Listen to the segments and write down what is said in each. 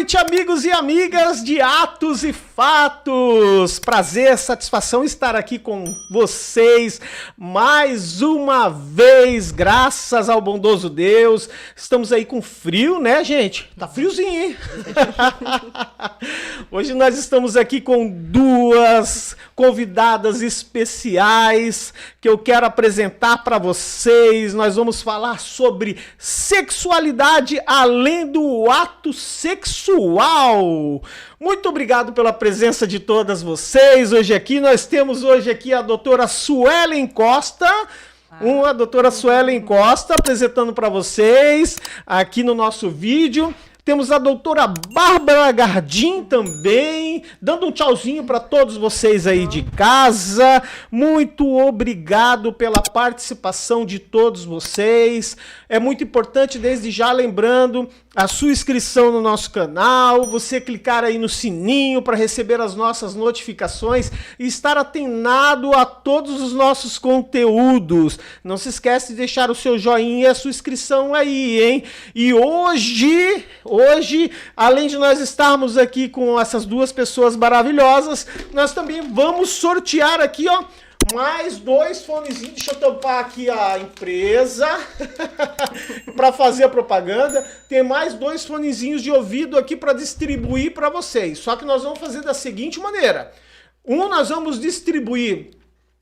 noite, amigos e amigas de Atos e Fatos. Prazer, satisfação estar aqui com vocês mais uma vez, graças ao bondoso Deus. Estamos aí com frio, né, gente? Tá friozinho, hein? Hoje nós estamos aqui com duas convidadas especiais que eu quero apresentar para vocês. Nós vamos falar sobre sexualidade além do ato sexual. Muito obrigado pela presença de todas vocês hoje aqui. Nós temos hoje aqui a doutora Suelen Costa. A doutora Suelen Costa apresentando para vocês aqui no nosso vídeo. Temos a doutora Bárbara Gardim também, dando um tchauzinho para todos vocês aí de casa. Muito obrigado pela participação de todos vocês. É muito importante, desde já, lembrando a sua inscrição no nosso canal, você clicar aí no sininho para receber as nossas notificações e estar atenado a todos os nossos conteúdos. Não se esquece de deixar o seu joinha e a sua inscrição aí, hein? E hoje, além de nós estarmos aqui com essas duas pessoas maravilhosas, nós também vamos sortear aqui, ó, mais 2 fonezinhos. Deixa eu tampar aqui a empresa para fazer a propaganda. Tem mais 2 fonezinhos de ouvido aqui para distribuir para vocês. Só que nós vamos fazer da seguinte maneira. Nós vamos distribuir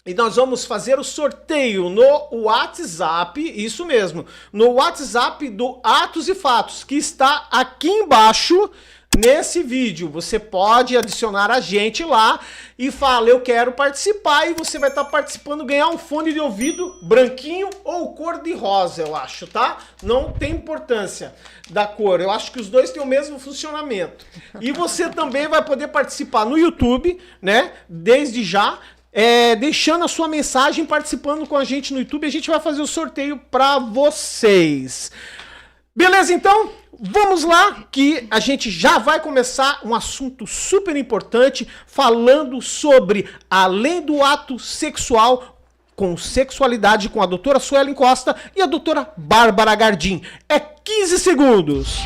e nós vamos fazer o sorteio no WhatsApp, isso mesmo, no WhatsApp do Atos e Fatos, que está aqui embaixo. Nesse vídeo, você pode adicionar a gente lá e fala, eu quero participar, e você vai estar participando, ganhar um fone de ouvido branquinho ou cor de rosa, eu acho, tá? Não tem importância da cor, eu acho que os dois têm o mesmo funcionamento. E você também vai poder participar no YouTube, né? Desde já, deixando a sua mensagem, participando com a gente no YouTube, a gente vai fazer o sorteio para vocês. Beleza, então? Vamos lá, que a gente já vai começar um assunto super importante, falando sobre além do ato sexual, com sexualidade, com a doutora Suelen Costa e a doutora Bárbara Gardim. É 15 segundos.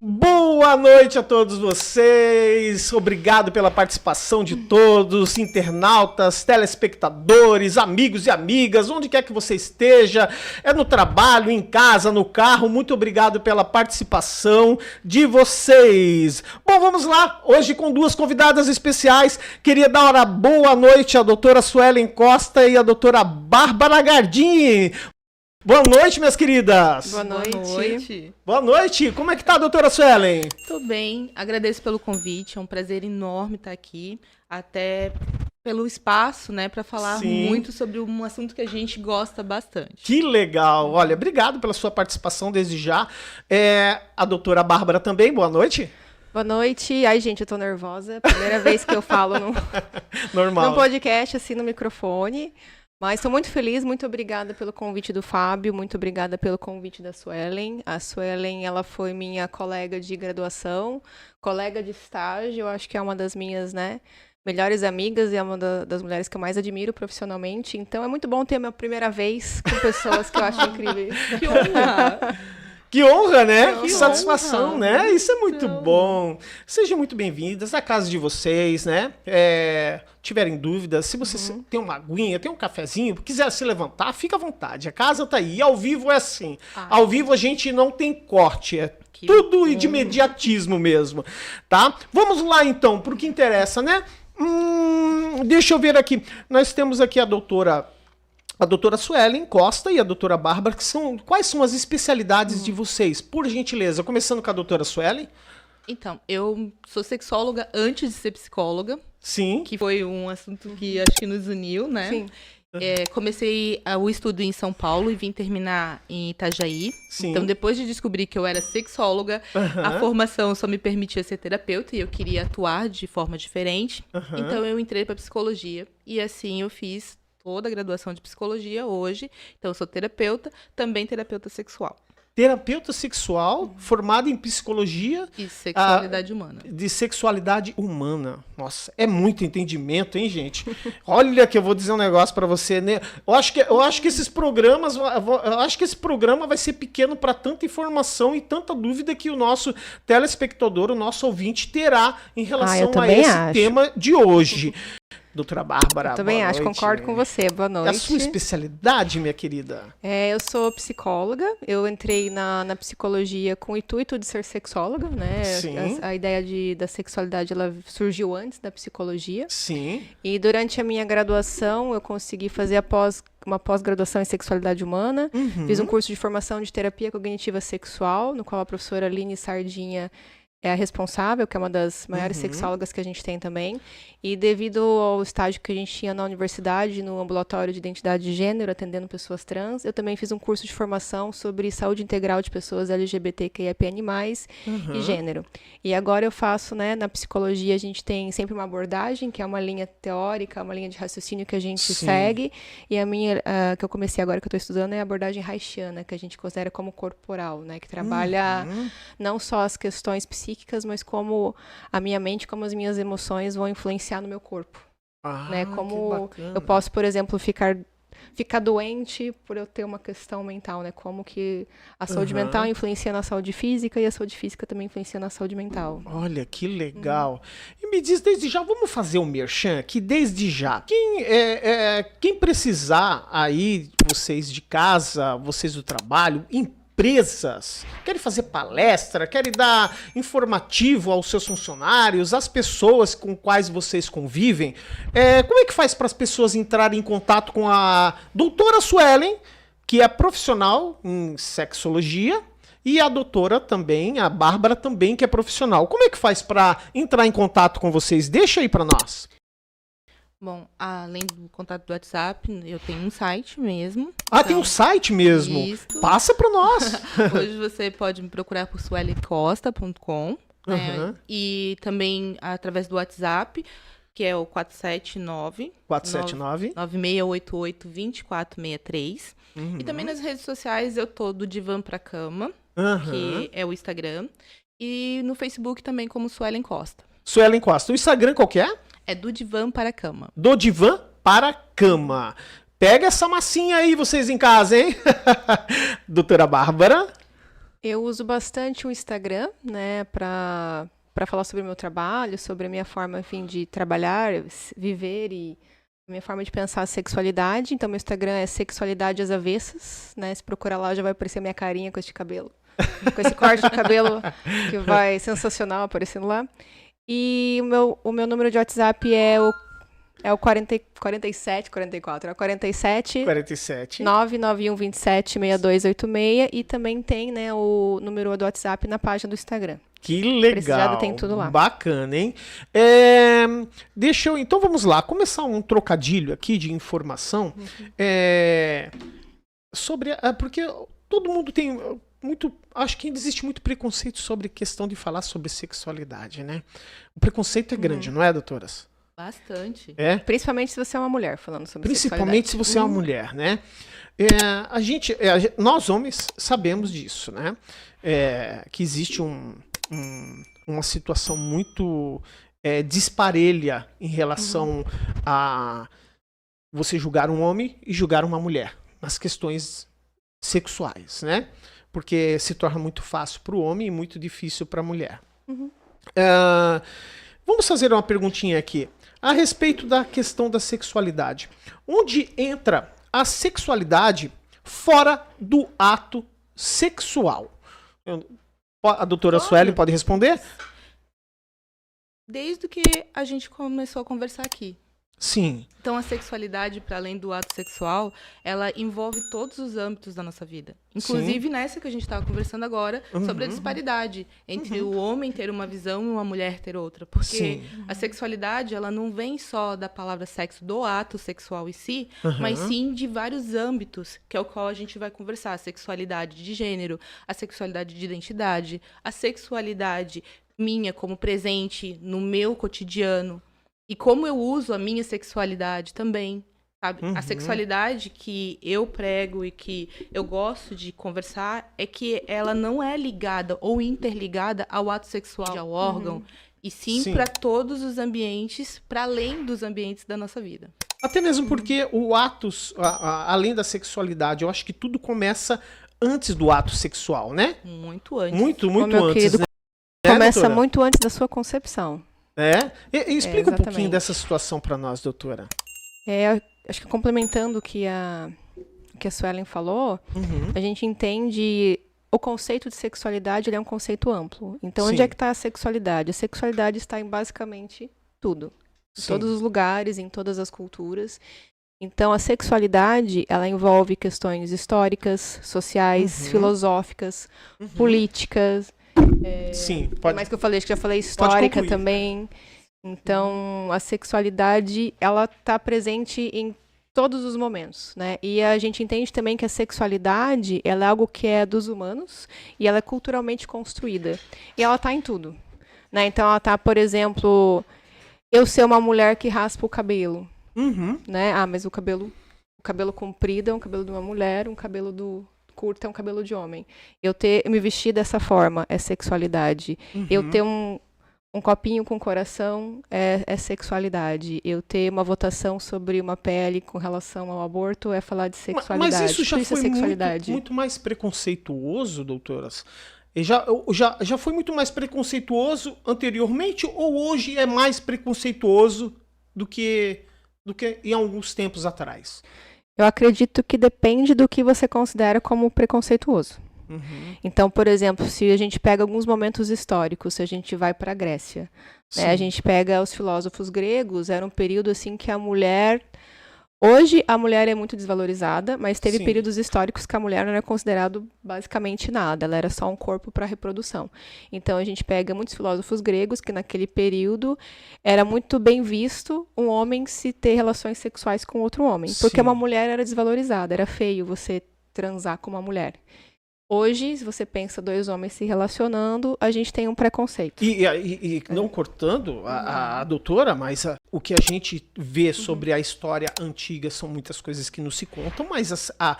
Boa noite a todos vocês, obrigado pela participação de todos, internautas, telespectadores, amigos e amigas, onde quer que você esteja, no trabalho, em casa, no carro, muito obrigado pela participação de vocês. Bom, vamos lá, hoje com 2 convidadas especiais, queria dar uma boa noite à doutora Suelen Costa e à doutora Bárbara Gardim. Boa noite, minhas queridas. Boa noite. Boa noite. Como é que tá, doutora Suelen? Tô bem. Agradeço pelo convite. É um prazer enorme estar aqui. Até pelo espaço, né, para falar muito sobre um assunto que a gente gosta bastante. Que legal. Olha, obrigado pela sua participação desde já. A doutora Bárbara também. Boa noite. Boa noite. Ai, gente, eu tô nervosa. Primeira vez que eu falo Normal. num podcast, assim, no microfone. Mas estou muito feliz, muito obrigada pelo convite do Fábio, muito obrigada pelo convite da Suelen. A Suelen, ela foi minha colega de graduação, colega de estágio, eu acho que é uma das minhas, né, melhores amigas e é uma das mulheres que eu mais admiro profissionalmente. Então é muito bom ter a minha primeira vez com pessoas que eu acho incríveis. Que honra! Que honra, né? Que Que satisfação, honra. né? Isso é muito bom. Sejam muito bem-vindas à casa de vocês, né? Tiverem dúvidas, se você tem uma aguinha, tem um cafezinho, quiser se levantar, fica à vontade. A casa tá aí. E ao vivo é assim. Ao vivo a gente não tem corte, tudo de imediatismo mesmo, tá? Vamos lá então, pro que interessa, né? Deixa eu ver aqui. Nós temos aqui a doutora Suelen Costa e a doutora Bárbara, quais são as especialidades de vocês? Por gentileza, começando com a doutora Suelen. Então, eu sou sexóloga antes de ser psicóloga. Sim. Que foi um assunto que acho que nos uniu, né? Sim. Comecei o estudo em São Paulo e vim terminar em Itajaí. Sim. Então, depois de descobrir que eu era sexóloga, a formação só me permitia ser terapeuta e eu queria atuar de forma diferente. Então, eu entrei para psicologia e assim eu fiz toda a graduação de psicologia hoje. Então, eu sou terapeuta, também terapeuta sexual. terapeuta sexual, formada em psicologia. E sexualidade humana. De sexualidade humana. Nossa, é muito entendimento, hein, gente? Olha que eu vou dizer um negócio pra você, né? Eu acho que esses programas, eu acho que esse programa vai ser pequeno para tanta informação e tanta dúvida que o nosso telespectador, o nosso ouvinte terá em relação a esse tema de hoje. Doutora Bárbara, eu também acho, concordo com você. Boa noite. É a sua especialidade, minha querida? Eu sou psicóloga. Eu entrei na psicologia com o intuito de ser sexóloga, né? Sim. A ideia da sexualidade, ela surgiu antes da psicologia. Sim. E durante a minha graduação, eu consegui fazer uma pós-graduação em sexualidade humana. Fiz um curso de formação de terapia cognitiva sexual, no qual a professora Aline Sardinha é a responsável, que é uma das maiores sexólogas que a gente tem também. E devido ao estágio que a gente tinha na universidade, no ambulatório de identidade de gênero, atendendo pessoas trans, eu também fiz um curso de formação sobre saúde integral de pessoas LGBTQIAP+, e gênero. E agora eu faço, né, na psicologia a gente tem sempre uma abordagem, que é uma linha teórica, uma linha de raciocínio que a gente segue. E a minha, que eu comecei agora, que eu estou estudando, é a abordagem haitiana, que a gente considera como corporal, né, que trabalha não só as questões psíquicas, mas como a minha mente, como as minhas emoções vão influenciar no meu corpo, né? Como eu posso, por exemplo, ficar doente por eu ter uma questão mental, né? Como que a saúde mental influencia na saúde física e a saúde física também influencia na saúde mental. Olha, que legal. E me diz, desde já, vamos fazer um merchan aqui, desde já. Quem precisar aí, vocês de casa, vocês do trabalho, empresas, querem fazer palestra, querem dar informativo aos seus funcionários, às pessoas com quais vocês convivem, como é que faz para as pessoas entrarem em contato com a doutora Suelen, que é profissional em sexologia, e a doutora também, a Bárbara também, que é profissional. Como é que faz para entrar em contato com vocês? Deixa aí para nós. Bom, além do contato do WhatsApp, eu tenho um site mesmo. Ah, tem um site mesmo? Isso. Passa para nós. Hoje você pode me procurar por suelencosta.com, né? E também através do WhatsApp, que é o 479-9688-2463. E também nas redes sociais eu tô do Divã pra Cama, que é o Instagram. E no Facebook também como Suelen Costa. Suelen Costa. O Instagram qual que é? É do Divã para a Cama. Do Divã para a Cama. Pega essa massinha aí, vocês em casa, hein? Doutora Bárbara? Eu uso bastante o Instagram, né, para falar sobre o meu trabalho, sobre a minha forma, enfim, de trabalhar, viver e a minha forma de pensar a sexualidade. Então, meu Instagram é Sexualidade às Avessas, né? Se procurar lá, já vai aparecer minha carinha com este cabelo. Com esse corte de cabelo que vai sensacional aparecendo lá. E o meu número de WhatsApp é o 47 991276286 e também tem, né, o número do WhatsApp na página do Instagram. Que legal. Precisado, tem tudo lá. Bacana, hein? Então vamos lá, começar um trocadilho aqui de informação sobre porque todo mundo tem acho que existe muito preconceito sobre questão de falar sobre sexualidade, né? O preconceito é grande, não é, doutoras? Bastante. Principalmente se você é uma mulher falando sobre Principalmente se você é uma mulher, né? Nós homens sabemos disso, né? Que existe uma situação muito disparelha em relação a você julgar um homem e julgar uma mulher nas questões sexuais, né? Porque se torna muito fácil para o homem e muito difícil para a mulher. Vamos fazer uma perguntinha aqui a respeito da questão da sexualidade. Onde entra a sexualidade fora do ato sexual? A doutora Suelen pode responder? Desde que a gente começou a conversar aqui. Sim. Então, a sexualidade, para além do ato sexual, ela envolve todos os âmbitos da nossa vida. Inclusive nessa que a gente estava conversando agora, sobre a disparidade entre o homem ter uma visão e uma mulher ter outra. Porque a sexualidade, ela não vem só da palavra sexo, do ato sexual em si, mas sim de vários âmbitos, que é o qual a gente vai conversar. A sexualidade de gênero, a sexualidade de identidade, a sexualidade minha como presente no meu cotidiano, e como eu uso a minha sexualidade também. sabe? A sexualidade que eu prego e que eu gosto de conversar é que ela não é ligada ou interligada ao ato sexual, ao órgão, e sim para todos os ambientes, para além dos ambientes da nossa vida. Até mesmo porque o ato, além da sexualidade, eu acho que tudo começa antes do ato sexual, né? Muito antes. Muito meu antes, querido, né? Começa doutora? muito antes da sua concepção. E explica um pouquinho exatamente. dessa situação para nós, doutora. Acho que complementando o que a Suelen falou, a gente entende o conceito de sexualidade, ele é um conceito amplo. Então, onde Sim. é que está a sexualidade? A sexualidade está em basicamente tudo. Em Sim. todos os lugares, em todas as culturas. Então, a sexualidade, ela envolve questões históricas, sociais, filosóficas, políticas. Sim, Pode... mais que eu falei, acho que já falei histórica concluir. também. Então, a sexualidade, ela está presente em todos os momentos, né? E a gente entende também que a sexualidade, ela é algo que é dos humanos e ela é culturalmente construída. E ela está em tudo, né? Então, ela está, por exemplo, eu ser uma mulher que raspa o cabelo, né? Ah, mas o cabelo comprido é um cabelo de uma mulher, um cabelo curto é um cabelo de homem. Eu me vestir dessa forma é sexualidade. Eu ter um copinho com coração é sexualidade. Eu ter uma votação sobre uma pele com relação ao aborto é falar de sexualidade. Mas isso já Tudo foi é sexualidade. muito mais preconceituoso, doutoras? Já foi muito mais preconceituoso anteriormente ou hoje é mais preconceituoso do que em alguns tempos atrás? Eu acredito que depende do que você considera como preconceituoso. Então, por exemplo, se a gente pega alguns momentos históricos, se a gente vai para a Grécia, né, a gente pega os filósofos gregos, era um período assim que a mulher... Hoje a mulher é muito desvalorizada, mas teve períodos históricos que a mulher não era considerado basicamente nada, ela era só um corpo para reprodução. Então a gente pega muitos filósofos gregos que naquele período era muito bem visto um homem se ter relações sexuais com outro homem, porque uma mulher era desvalorizada, era feio você transar com uma mulher. Hoje, se você pensa dois homens se relacionando, a gente tem um preconceito. E não cortando a doutora, mas o que a gente vê sobre a história antiga são muitas coisas que não se contam, mas a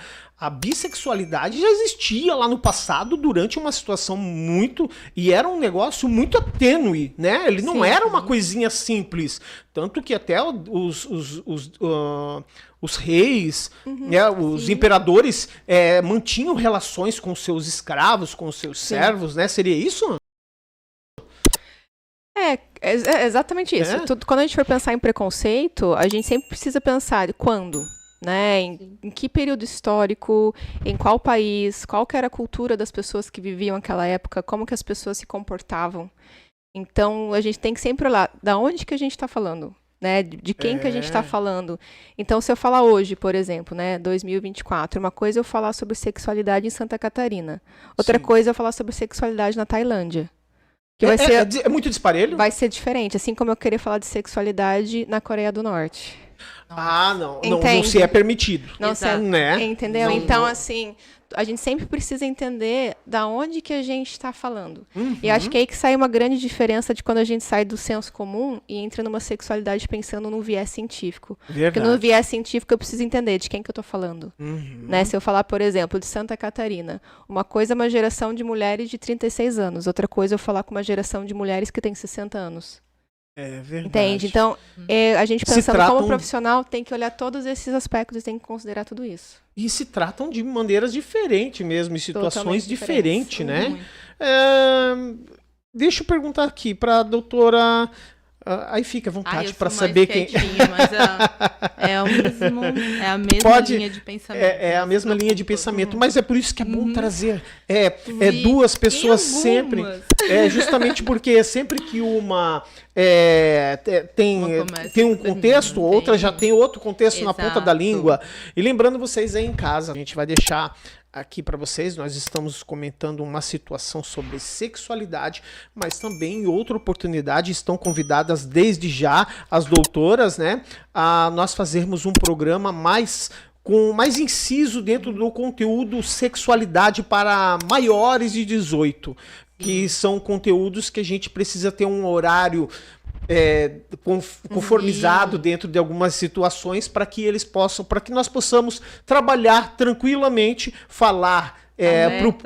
bissexualidade já existia lá no passado durante uma situação muito... E era um negócio muito tênue, né? Ele não era uma coisinha simples. Tanto que até os reis, né, os imperadores mantinham relações com seus escravos, com seus servos, né? Seria isso? É exatamente isso. Quando a gente for pensar em preconceito, a gente sempre precisa pensar quando, né? Em que período histórico, em qual país, qual que era a cultura das pessoas que viviam naquela época, como que as pessoas se comportavam. Então, a gente tem que sempre olhar da onde que a gente está falando, né? De quem que a gente está falando. Então, se eu falar hoje, por exemplo, né, 2024, uma coisa é eu falar sobre sexualidade em Santa Catarina. Outra coisa é eu falar sobre sexualidade na Tailândia. Que vai ser, é muito disparelho? Vai ser diferente, assim como eu querer falar de sexualidade na Coreia do Norte. Não se é permitido. Não se é, né? Entendeu? Então, assim, a gente sempre precisa entender da onde que a gente está falando. E acho que é aí que sai uma grande diferença de quando a gente sai do senso comum e entra numa sexualidade pensando no viés científico. Porque no viés científico eu preciso entender de quem que eu estou falando. Né? Se eu falar, por exemplo, de Santa Catarina, uma coisa é uma geração de mulheres de 36 anos, outra coisa é eu falar com uma geração de mulheres que tem 60 anos. É verdade. Entende? Então, a gente pensando como profissional tem que olhar todos esses aspectos e tem que considerar tudo isso. E se tratam de maneiras diferentes mesmo, em situações diferentes, né? Deixa eu perguntar aqui para a doutora... aí fica à vontade para saber quem... Mas é a mesma linha de pensamento. É a mesma linha de pensamento, mas é por isso que é bom trazer duas pessoas sempre. Justamente porque sempre que uma tem um contexto, outra já tem outro contexto na ponta da língua. E lembrando vocês aí em casa, a gente vai deixar aqui para vocês, nós estamos comentando uma situação sobre sexualidade, mas também em outra oportunidade estão convidadas desde já as doutoras, né, a nós fazermos um programa com mais inciso dentro do conteúdo sexualidade para maiores de 18, que são conteúdos que a gente precisa ter um horário conformizado dentro de algumas situações para que eles possam, para que nós possamos trabalhar tranquilamente, falar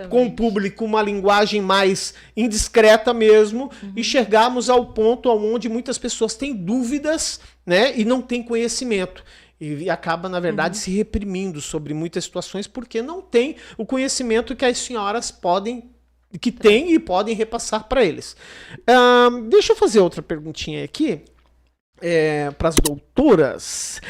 com o público uma linguagem mais indiscreta mesmo, e chegarmos ao ponto onde muitas pessoas têm dúvidas, né, e não têm conhecimento. E acaba, na verdade, se reprimindo sobre muitas situações porque não tem o conhecimento que as senhoras têm e podem repassar para eles. Deixa eu fazer outra perguntinha aqui para as doutoras.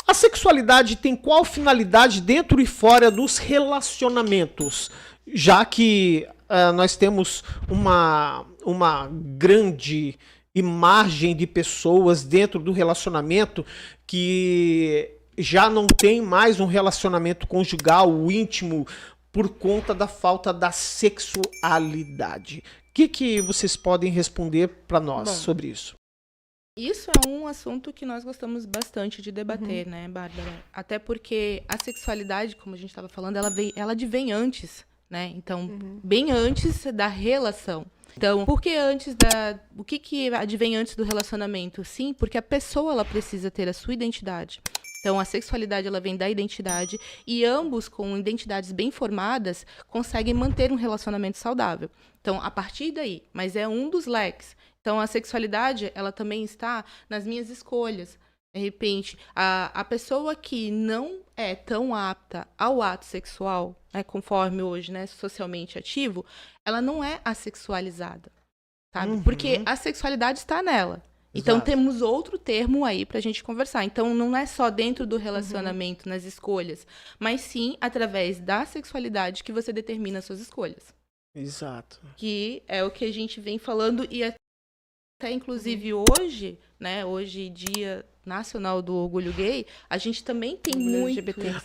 A sexualidade tem qual finalidade dentro e fora dos relacionamentos? Já que nós temos uma grande imagem de pessoas dentro do relacionamento que já não tem mais um relacionamento conjugal, íntimo, por conta da falta da sexualidade. O que vocês podem responder para nós sobre isso? Isso é um assunto que nós gostamos bastante de debater, né, Bárbara? Até porque a sexualidade, como a gente estava falando, ela advém antes, né? Então, bem antes da relação. Então, por que antes o que advém antes do relacionamento? Sim, porque a pessoa ela precisa ter a sua identidade. Então, a sexualidade ela vem da identidade e ambos, com identidades bem formadas, conseguem manter um relacionamento saudável. Então, a partir daí, mas é um dos leques. Então, a sexualidade ela também está nas minhas escolhas. De repente, a pessoa que não é tão apta ao ato sexual, né, conforme hoje, né, socialmente ativo, ela não é assexualizada, sabe? Porque a sexualidade está nela. Então, Exato. temos outro termo aí pra gente conversar. Então, não é só dentro do relacionamento, nas escolhas, mas sim através da sexualidade que você determina as suas escolhas. Exato. Que é o que a gente vem falando e até inclusive hoje, né, hoje Dia Nacional do Orgulho Gay, a gente também tem muito LGBT.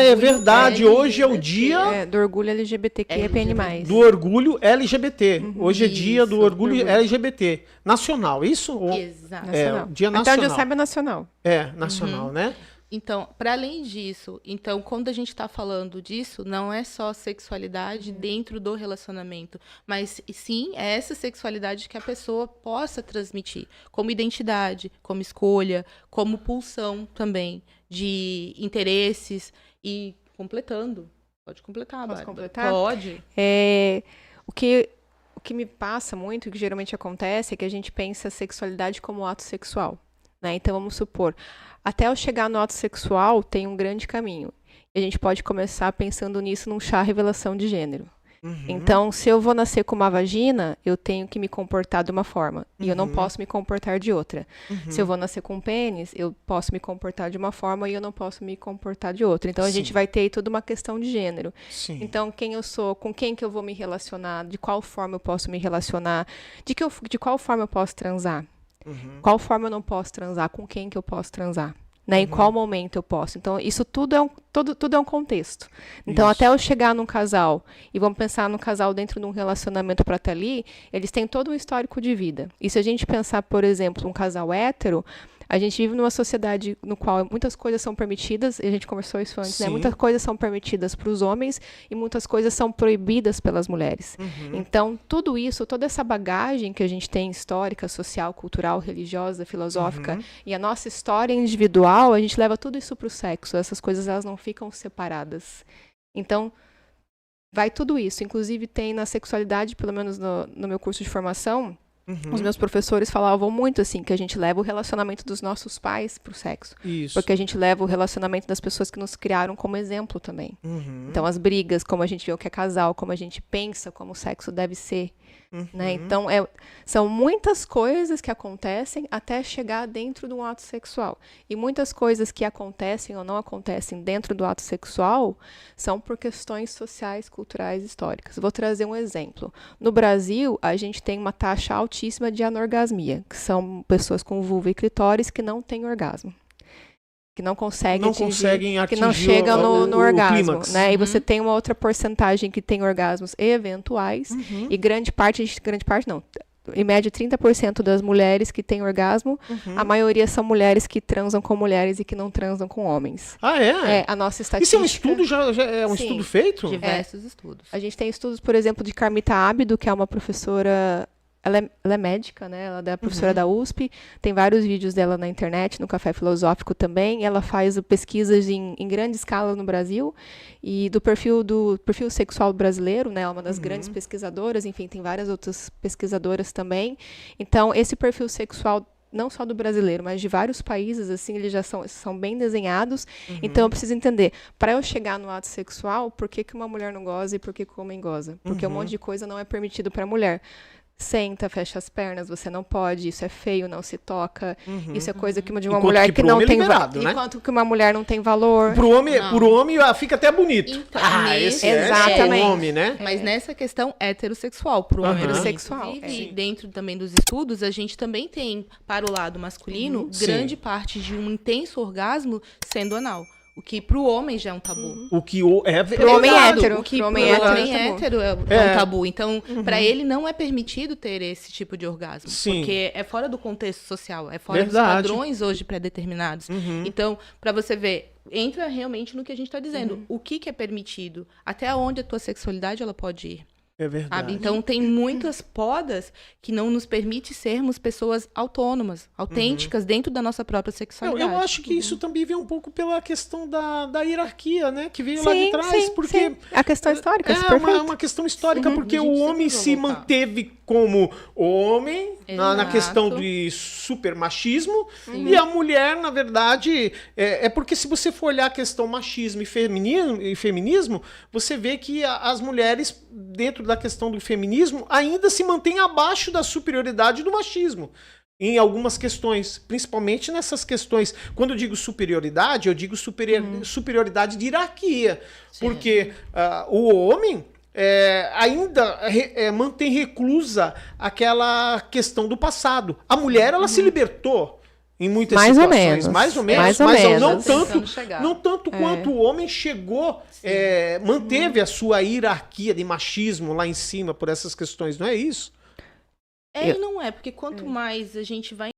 É verdade. Hoje é o dia do orgulho LGBTQIAPN+. do orgulho LGBT. Hoje é dia do Isso, orgulho LGBT. Nacional, isso? Exato. Nacional. Dia Até nacional. onde eu saiba, nacional. Nacional, né? Então, para além disso, quando a gente está falando disso, não é só sexualidade dentro do relacionamento, mas sim é essa sexualidade que a pessoa possa transmitir, como identidade, como escolha, como pulsão também de interesses e completando. Pode completar, Posso Bárbara. completar? Pode. O que me passa muito, e que geralmente acontece, é que a gente pensa a sexualidade como ato sexual, né? Então, vamos supor, até eu chegar no ato sexual, tem um grande caminho. E a gente pode começar pensando nisso num chá revelação de gênero. Então, se eu vou nascer com uma vagina, eu tenho que me comportar de uma forma. E eu não posso me comportar de outra. Se eu vou nascer com um pênis, eu posso me comportar de uma forma e eu não posso me comportar de outra. Então, a gente vai ter aí toda uma questão de gênero. Sim. Então, quem eu sou, com quem que eu vou me relacionar, de qual forma eu posso me relacionar, de qual forma eu posso transar. Qual forma eu não posso transar, com quem que eu posso transar, né? Em qual momento eu posso. Então, isso tudo é um contexto. Então, até eu chegar num casal, e vamos pensar num casal dentro de um relacionamento para estar ali, eles têm todo um histórico de vida. E se a gente pensar, por exemplo, um casal hétero, a gente vive numa sociedade no qual muitas coisas são permitidas, e a gente conversou isso antes, né? Muitas coisas são permitidas para os homens e muitas coisas são proibidas pelas mulheres. Então, tudo isso, toda essa bagagem que a gente tem histórica, social, cultural, religiosa, filosófica, e a nossa história individual, a gente leva tudo isso para o sexo. Essas coisas, elas não ficam separadas. Então, vai tudo isso. Inclusive, tem na sexualidade, pelo menos no meu curso de formação, os meus professores falavam muito assim, que a gente leva o relacionamento dos nossos pais pro sexo. Isso. Porque a gente leva o relacionamento das pessoas que nos criaram como exemplo também. Então, as brigas, como a gente vê o que é casal, como a gente pensa como o sexo deve ser. Né? Então, são muitas coisas que acontecem até chegar dentro de um ato sexual. E muitas coisas que acontecem ou não acontecem dentro do ato sexual são por questões sociais, culturais, históricas. Vou trazer um exemplo. No Brasil, a gente tem uma taxa altíssima de anorgasmia, que são pessoas com vulva e clitóris que não têm orgasmo. Que não conseguem atingir, que não chegam no orgasmo, clímax. né? E você tem uma outra porcentagem que tem orgasmos eventuais, e grande parte não, em média 30% das mulheres que têm orgasmo, a maioria são mulheres que transam com mulheres e que não transam com homens. A nossa estatística... Isso é um estudo, já é um estudo feito? Diversos estudos. A gente tem estudos, por exemplo, de Carmita Ábido, que é uma professora ela é médica, né? Ela é professora da USP, tem vários vídeos dela na internet, no Café Filosófico também. Ela faz pesquisas em grande escala no Brasil e do perfil sexual brasileiro, né? Ela é uma das grandes pesquisadoras, enfim, tem várias outras pesquisadoras também. Então, esse perfil sexual não só do brasileiro, mas de vários países, assim, eles já são bem desenhados. Então, eu preciso entender, para eu chegar no ato sexual, por que uma mulher não goza e por que o homem goza? Porque um monte de coisa não é permitido para a mulher. Senta, fecha as pernas, você não pode, isso é feio, não se toca. Isso é coisa de uma Enquanto mulher que que pro não homem é tem liberado, valor. né? Enquanto que uma mulher não tem valor. Pro homem fica até bonito. Então, Esse exatamente. é o homem, né? Mas nessa questão heterossexual, pro homem Heterossexual, inclusive, dentro também dos estudos, a gente também tem, para o lado masculino, grande parte de um intenso orgasmo sendo anal. O que pro homem já é um tabu. O que Pro homem hétero. O que pro pro homem hétero é um tabu. Então, para ele não é permitido ter esse tipo de orgasmo. Sim. Porque é fora do contexto social, é fora dos Verdade. padrões hoje pré-determinados. Então, para você ver, entra realmente no que a gente está dizendo. O que é permitido? Até onde a tua sexualidade ela pode ir? É verdade. Sabe? Então, tem muitas podas que não nos permite sermos pessoas autônomas, autênticas dentro da nossa própria sexualidade. Eu acho que isso também vem um pouco pela questão da hierarquia, né? Que veio lá de trás, porque... Sim. A questão histórica, isso é É perfeito. uma questão histórica, porque A gente o sempre homem vai se voltar. manteve como homem na Exato. questão de super machismo, e a mulher, na verdade, é porque se você for olhar a questão machismo e feminismo, você vê que as mulheres, dentro da questão do feminismo, ainda se mantêm abaixo da superioridade do machismo. Em algumas questões, principalmente nessas questões. Quando eu digo superioridade, eu digo superioridade de hierarquia. Porque o homem ainda mantém reclusa aquela questão do passado. A mulher, ela se libertou em muitas Mais ou situações. menos. Mais ou menos. Mais ou mas menos. não Tentando tanto, chegar. não tanto quanto o homem chegou, manteve a sua hierarquia de machismo lá em cima por essas questões. Não é isso? E não é, porque quanto mais a gente vai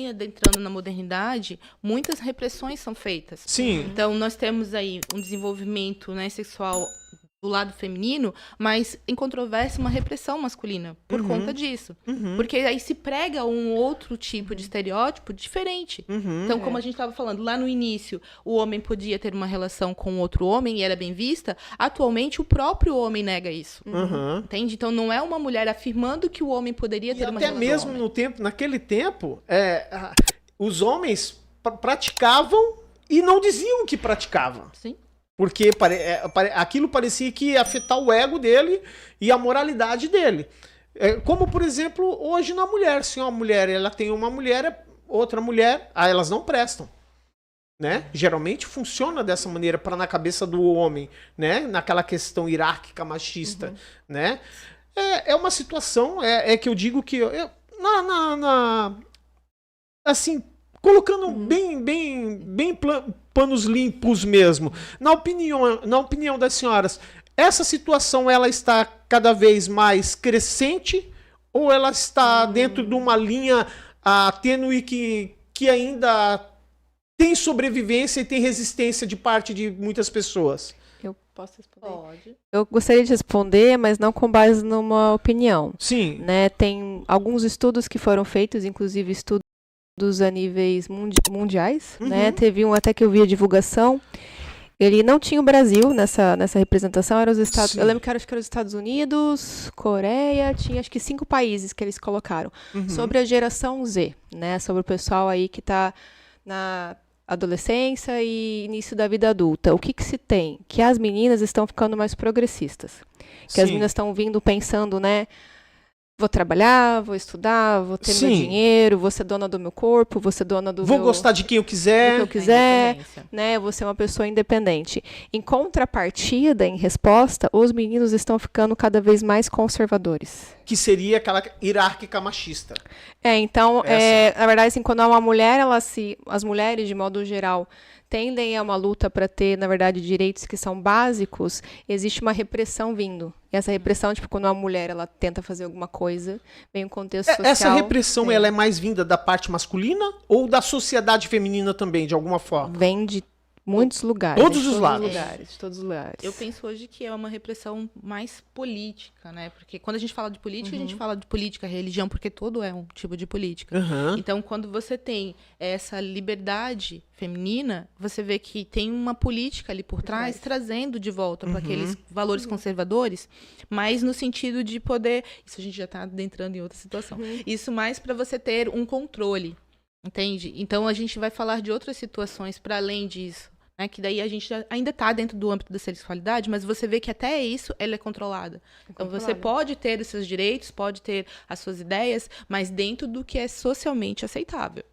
adentrando na modernidade, muitas repressões são feitas. Sim. Então, nós temos aí um desenvolvimento, né, sexual do lado feminino, mas em controvérsia uma repressão masculina por conta disso. Porque aí se prega um outro tipo de estereótipo diferente. Então, como a gente estava falando, lá no início, o homem podia ter uma relação com outro homem e era bem vista. Atualmente, o próprio homem nega isso. Entende? Então, não é uma mulher afirmando que o homem poderia ter uma Até relação. mesmo naquele tempo, os homens praticavam e não diziam que praticavam. Sim. Porque aquilo parecia que ia afetar o ego dele e a moralidade dele. Como, por exemplo, hoje na mulher. Se uma mulher ela tem uma mulher, outra mulher, elas não prestam. Né? Geralmente funciona dessa maneira na cabeça do homem, né? Naquela questão hierárquica machista. Né? É uma situação que eu digo que... assim, colocando bem panos limpos mesmo. Na opinião das senhoras, essa situação ela está cada vez mais crescente ou ela está dentro de uma linha tênue que ainda tem sobrevivência e tem resistência de parte de muitas pessoas? Eu posso responder? Pode. Eu gostaria de responder, mas não com base numa opinião. Sim. Né? Tem alguns estudos que foram feitos, inclusive estudos a níveis mundiais, né? Teve um até que eu vi a divulgação. Ele não tinha o Brasil nessa representação, eram os Estados. Sim. Eu lembro que era os Estados Unidos, Coreia, tinha acho que 5 países que eles colocaram sobre a geração Z, né? Sobre o pessoal aí que está na adolescência e início da vida adulta. O que se tem? Que as meninas estão ficando mais progressistas. Que as meninas estão vindo pensando, né? Vou trabalhar, vou estudar, vou ter meu dinheiro, vou ser dona do meu corpo, vou ser dona do Vou gostar de quem eu quiser. do que eu quiser, né? Vou ser uma pessoa independente. Em contrapartida, em resposta, os meninos estão ficando cada vez mais conservadores. Que seria aquela hierárquica machista. Então, na verdade, assim, quando há uma mulher, as mulheres, de modo geral, tendem a uma luta para ter, na verdade, direitos que são básicos, existe uma repressão vindo. E essa repressão, tipo, quando uma mulher ela tenta fazer alguma coisa, vem um contexto social... Essa repressão, ela é mais vinda da parte masculina ou da sociedade feminina também, de alguma forma? Vem de Muitos lugares. Todos os lados. Todos os lugares. Eu penso hoje que é uma repressão mais política, né? Porque quando a gente fala de política, a gente fala de política, religião, porque todo é um tipo de política. Então, quando você tem essa liberdade feminina, você vê que tem uma política ali por trás, trazendo de volta para aqueles valores conservadores, mas no sentido de poder... Isso a gente já está adentrando em outra situação. Isso mais para você ter um controle, entende? Então, a gente vai falar de outras situações para além disso. Né, que daí a gente ainda está dentro do âmbito da sexualidade, mas você vê que até isso ela é controlada. Então você pode ter os seus direitos, pode ter as suas ideias, mas dentro do que é socialmente aceitável.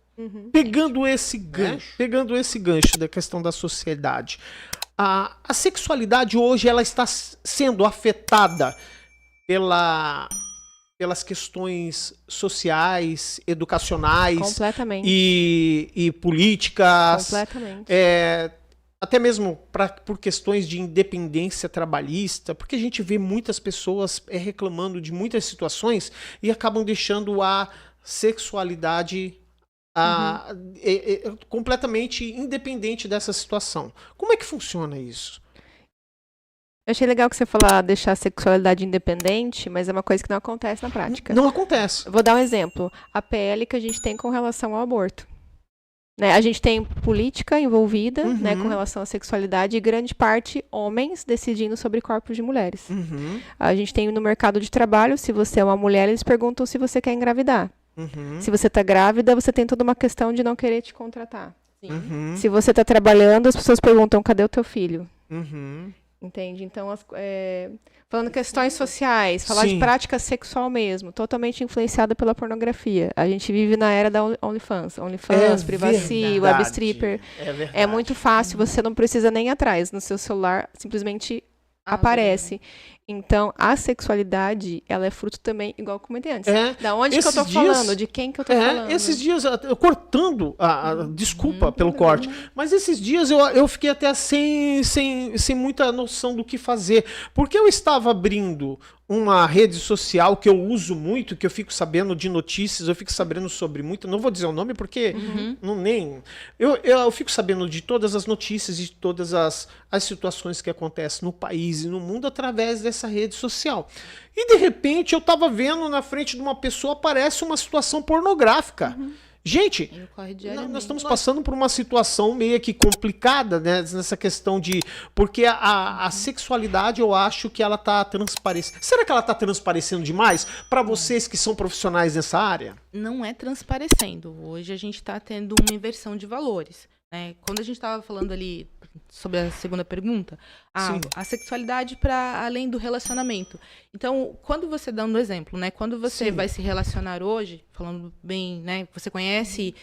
Pegando esse gancho da questão da sociedade, a sexualidade hoje ela está sendo afetada pelas questões sociais, educacionais Completamente. e políticas. Completamente. Até mesmo por questões de independência trabalhista, porque a gente vê muitas pessoas reclamando de muitas situações e acabam deixando a sexualidade completamente independente dessa situação. Como é que funciona isso? Eu achei legal que você falar deixar a sexualidade independente, mas é uma coisa que não acontece na prática. Não acontece. Eu vou dar um exemplo. A PL que a gente tem com relação ao aborto. Né? A gente tem política envolvida, né, com relação à sexualidade e grande parte homens decidindo sobre corpos de mulheres. A gente tem no mercado de trabalho, se você é uma mulher, eles perguntam se você quer engravidar. Se você está grávida, você tem toda uma questão de não querer te contratar. Se você está trabalhando, as pessoas perguntam, cadê o teu filho? Entende? Então, falando questões sociais, falar de prática sexual mesmo, totalmente influenciada pela pornografia. A gente vive na era da OnlyFans, Privacy, Web Stripper. É muito fácil, você não precisa nem ir atrás. No seu celular, simplesmente aparece. Então, a sexualidade, ela é fruto também, igual eu comentei antes. Da onde que eu tô falando? De quem que eu tô falando? Esses dias, cortando, desculpa pelo corte, mas esses dias eu fiquei até sem muita noção do que fazer. Porque eu estava abrindo uma rede social que eu uso muito, que eu fico sabendo de notícias, eu fico sabendo sobre muito, não vou dizer o nome porque eu fico sabendo de todas as notícias, de todas as situações que acontecem no país e no mundo através dessa rede social. E de repente eu estava vendo na frente de uma pessoa, aparece uma situação pornográfica. Gente, nós estamos passando por uma situação meio que complicada, né, nessa questão de... Porque a sexualidade, eu acho que ela está transparecendo. Será que ela está transparecendo demais para vocês que são profissionais nessa área? Não é transparecendo. Hoje a gente está tendo uma inversão de valores. Né? Quando a gente estava falando ali sobre a segunda pergunta, a sexualidade para além do relacionamento. Então, quando você, dando um exemplo, né? Quando você vai se relacionar hoje, falando bem, né? Você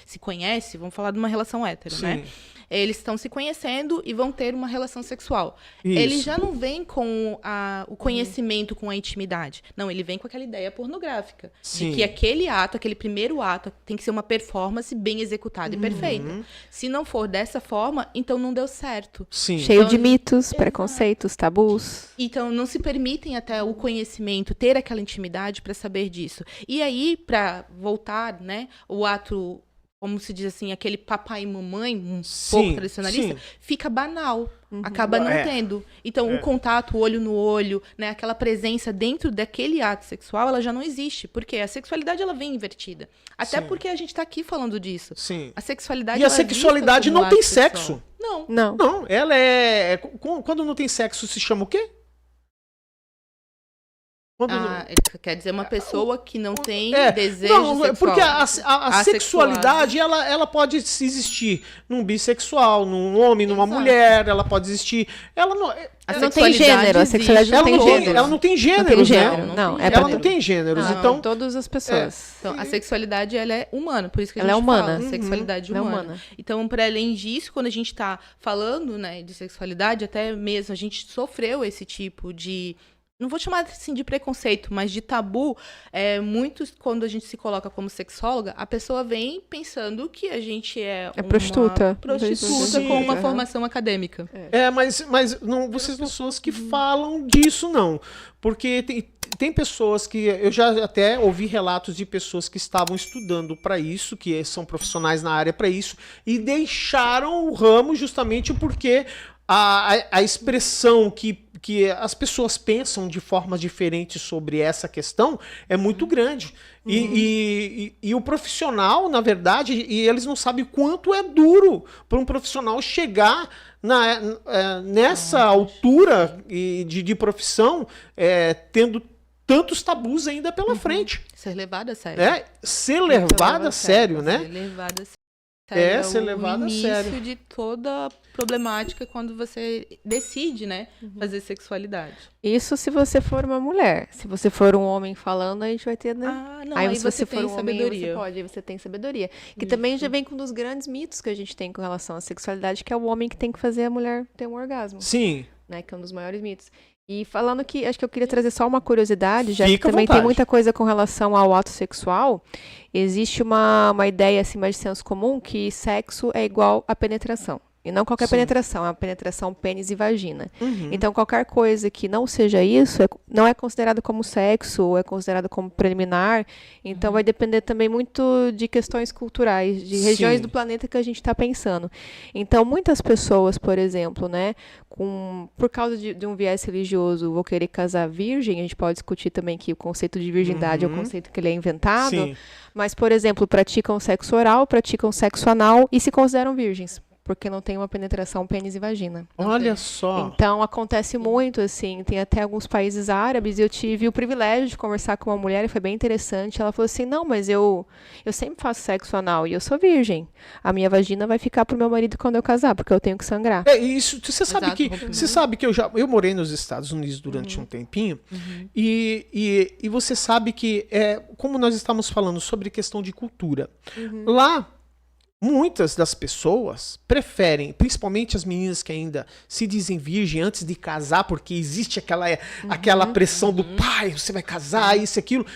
se conhece, vamos falar de uma relação hétero, né? Eles estão se conhecendo e vão ter uma relação sexual. Isso. Ele já não vem com o conhecimento, com a intimidade. Não, ele vem com aquela ideia pornográfica. De que aquele ato, aquele primeiro ato, tem que ser uma performance bem executada e perfeita. Se não for dessa forma, então não deu certo. Cheio de mitos, preconceitos, tabus. Então, não se permitem até o conhecimento, ter aquela intimidade para saber disso. E aí, para voltar, né, o ato... como se diz assim, aquele papai e mamãe, pouco tradicionalista, fica banal. Acaba não tendo. Então, o contato, olho no olho, né, aquela presença dentro daquele ato sexual, ela já não existe. Porque a sexualidade, ela vem invertida. Até porque a gente está aqui falando disso. A sexualidade, a sexualidade não tem sexo. Não. Ela é... Quando não tem sexo, se chama o quê? Ele quer dizer uma pessoa que não tem desejo sexual. Porque a sexualidade, ela pode existir num bissexual, num homem, numa mulher, ela pode existir... Ela não tem gênero, a sexualidade não tem gênero. Ela não tem gêneros, né? Ela não tem gêneros, então... Todas as pessoas. Então, a sexualidade, ela é humana, por isso que a gente fala sexualidade humana. Então, para além disso, quando a gente está falando, né, de sexualidade, até mesmo a gente sofreu esse tipo de... Não vou chamar assim de preconceito, mas de tabu. Muitos, quando a gente se coloca como sexóloga, a pessoa vem pensando que a gente é uma prostituta com uma formação acadêmica. Mas não, vocês não são as que falam disso, não. Porque tem pessoas que eu já até ouvi relatos de pessoas que estavam estudando para isso, que são profissionais na área para isso, e deixaram o ramo justamente porque a expressão que as pessoas pensam de forma diferente sobre essa questão é muito grande. E o profissional, na verdade, e eles não sabem quanto é duro para um profissional chegar nessa altura de profissão, tendo tantos tabus ainda pela frente. Ser levado a sério. Ser levado a sério, né? Ser levado a sério. Ser levado a sério. O início de toda problemática quando você decide, né, fazer sexualidade. Isso se você for uma mulher. Se você for um homem falando, a gente vai ter, né? Não, aí aí se você for tem um homem, sabedoria. você pode, aí você tem sabedoria. Que também já vem com um dos grandes mitos que a gente tem com relação à sexualidade, que é o homem que tem que fazer a mulher ter um orgasmo. Sim. Né, que é um dos maiores mitos. E falando que, acho que eu queria trazer só uma curiosidade, já Fica que à também vontade. tem muita coisa com relação ao ato sexual, existe uma ideia, assim, mais de senso comum, que sexo é igual a penetração. E não qualquer Sim. penetração, é uma penetração pênis e vagina. Então, qualquer coisa que não seja isso, não é considerado como sexo, ou é considerado como preliminar. Então, vai depender também muito de questões culturais, de regiões Sim. do planeta que a gente está pensando. Então, muitas pessoas, por exemplo, né, por causa de um viés religioso, vou querer casar virgem, a gente pode discutir também que o conceito de virgindade é o conceito que ele é inventado. Sim. Mas, por exemplo, praticam sexo oral, praticam sexo anal e se consideram virgens, porque não tem uma penetração pênis e vagina. Olha só. Então, acontece muito, assim, tem até alguns países árabes, e eu tive o privilégio de conversar com uma mulher, e foi bem interessante. Ela falou assim, não, mas eu sempre faço sexo anal, e eu sou virgem. A minha vagina vai ficar pro meu marido quando eu casar, porque eu tenho que sangrar. Isso, você sabe Exato, que rompimento. você sabe que eu morei nos Estados Unidos durante um tempinho e você sabe que como nós estamos falando sobre questão de cultura, lá muitas das pessoas preferem, principalmente as meninas que ainda se dizem virgem antes de casar, porque existe aquela pressão do pai, você vai casar, isso e aquilo.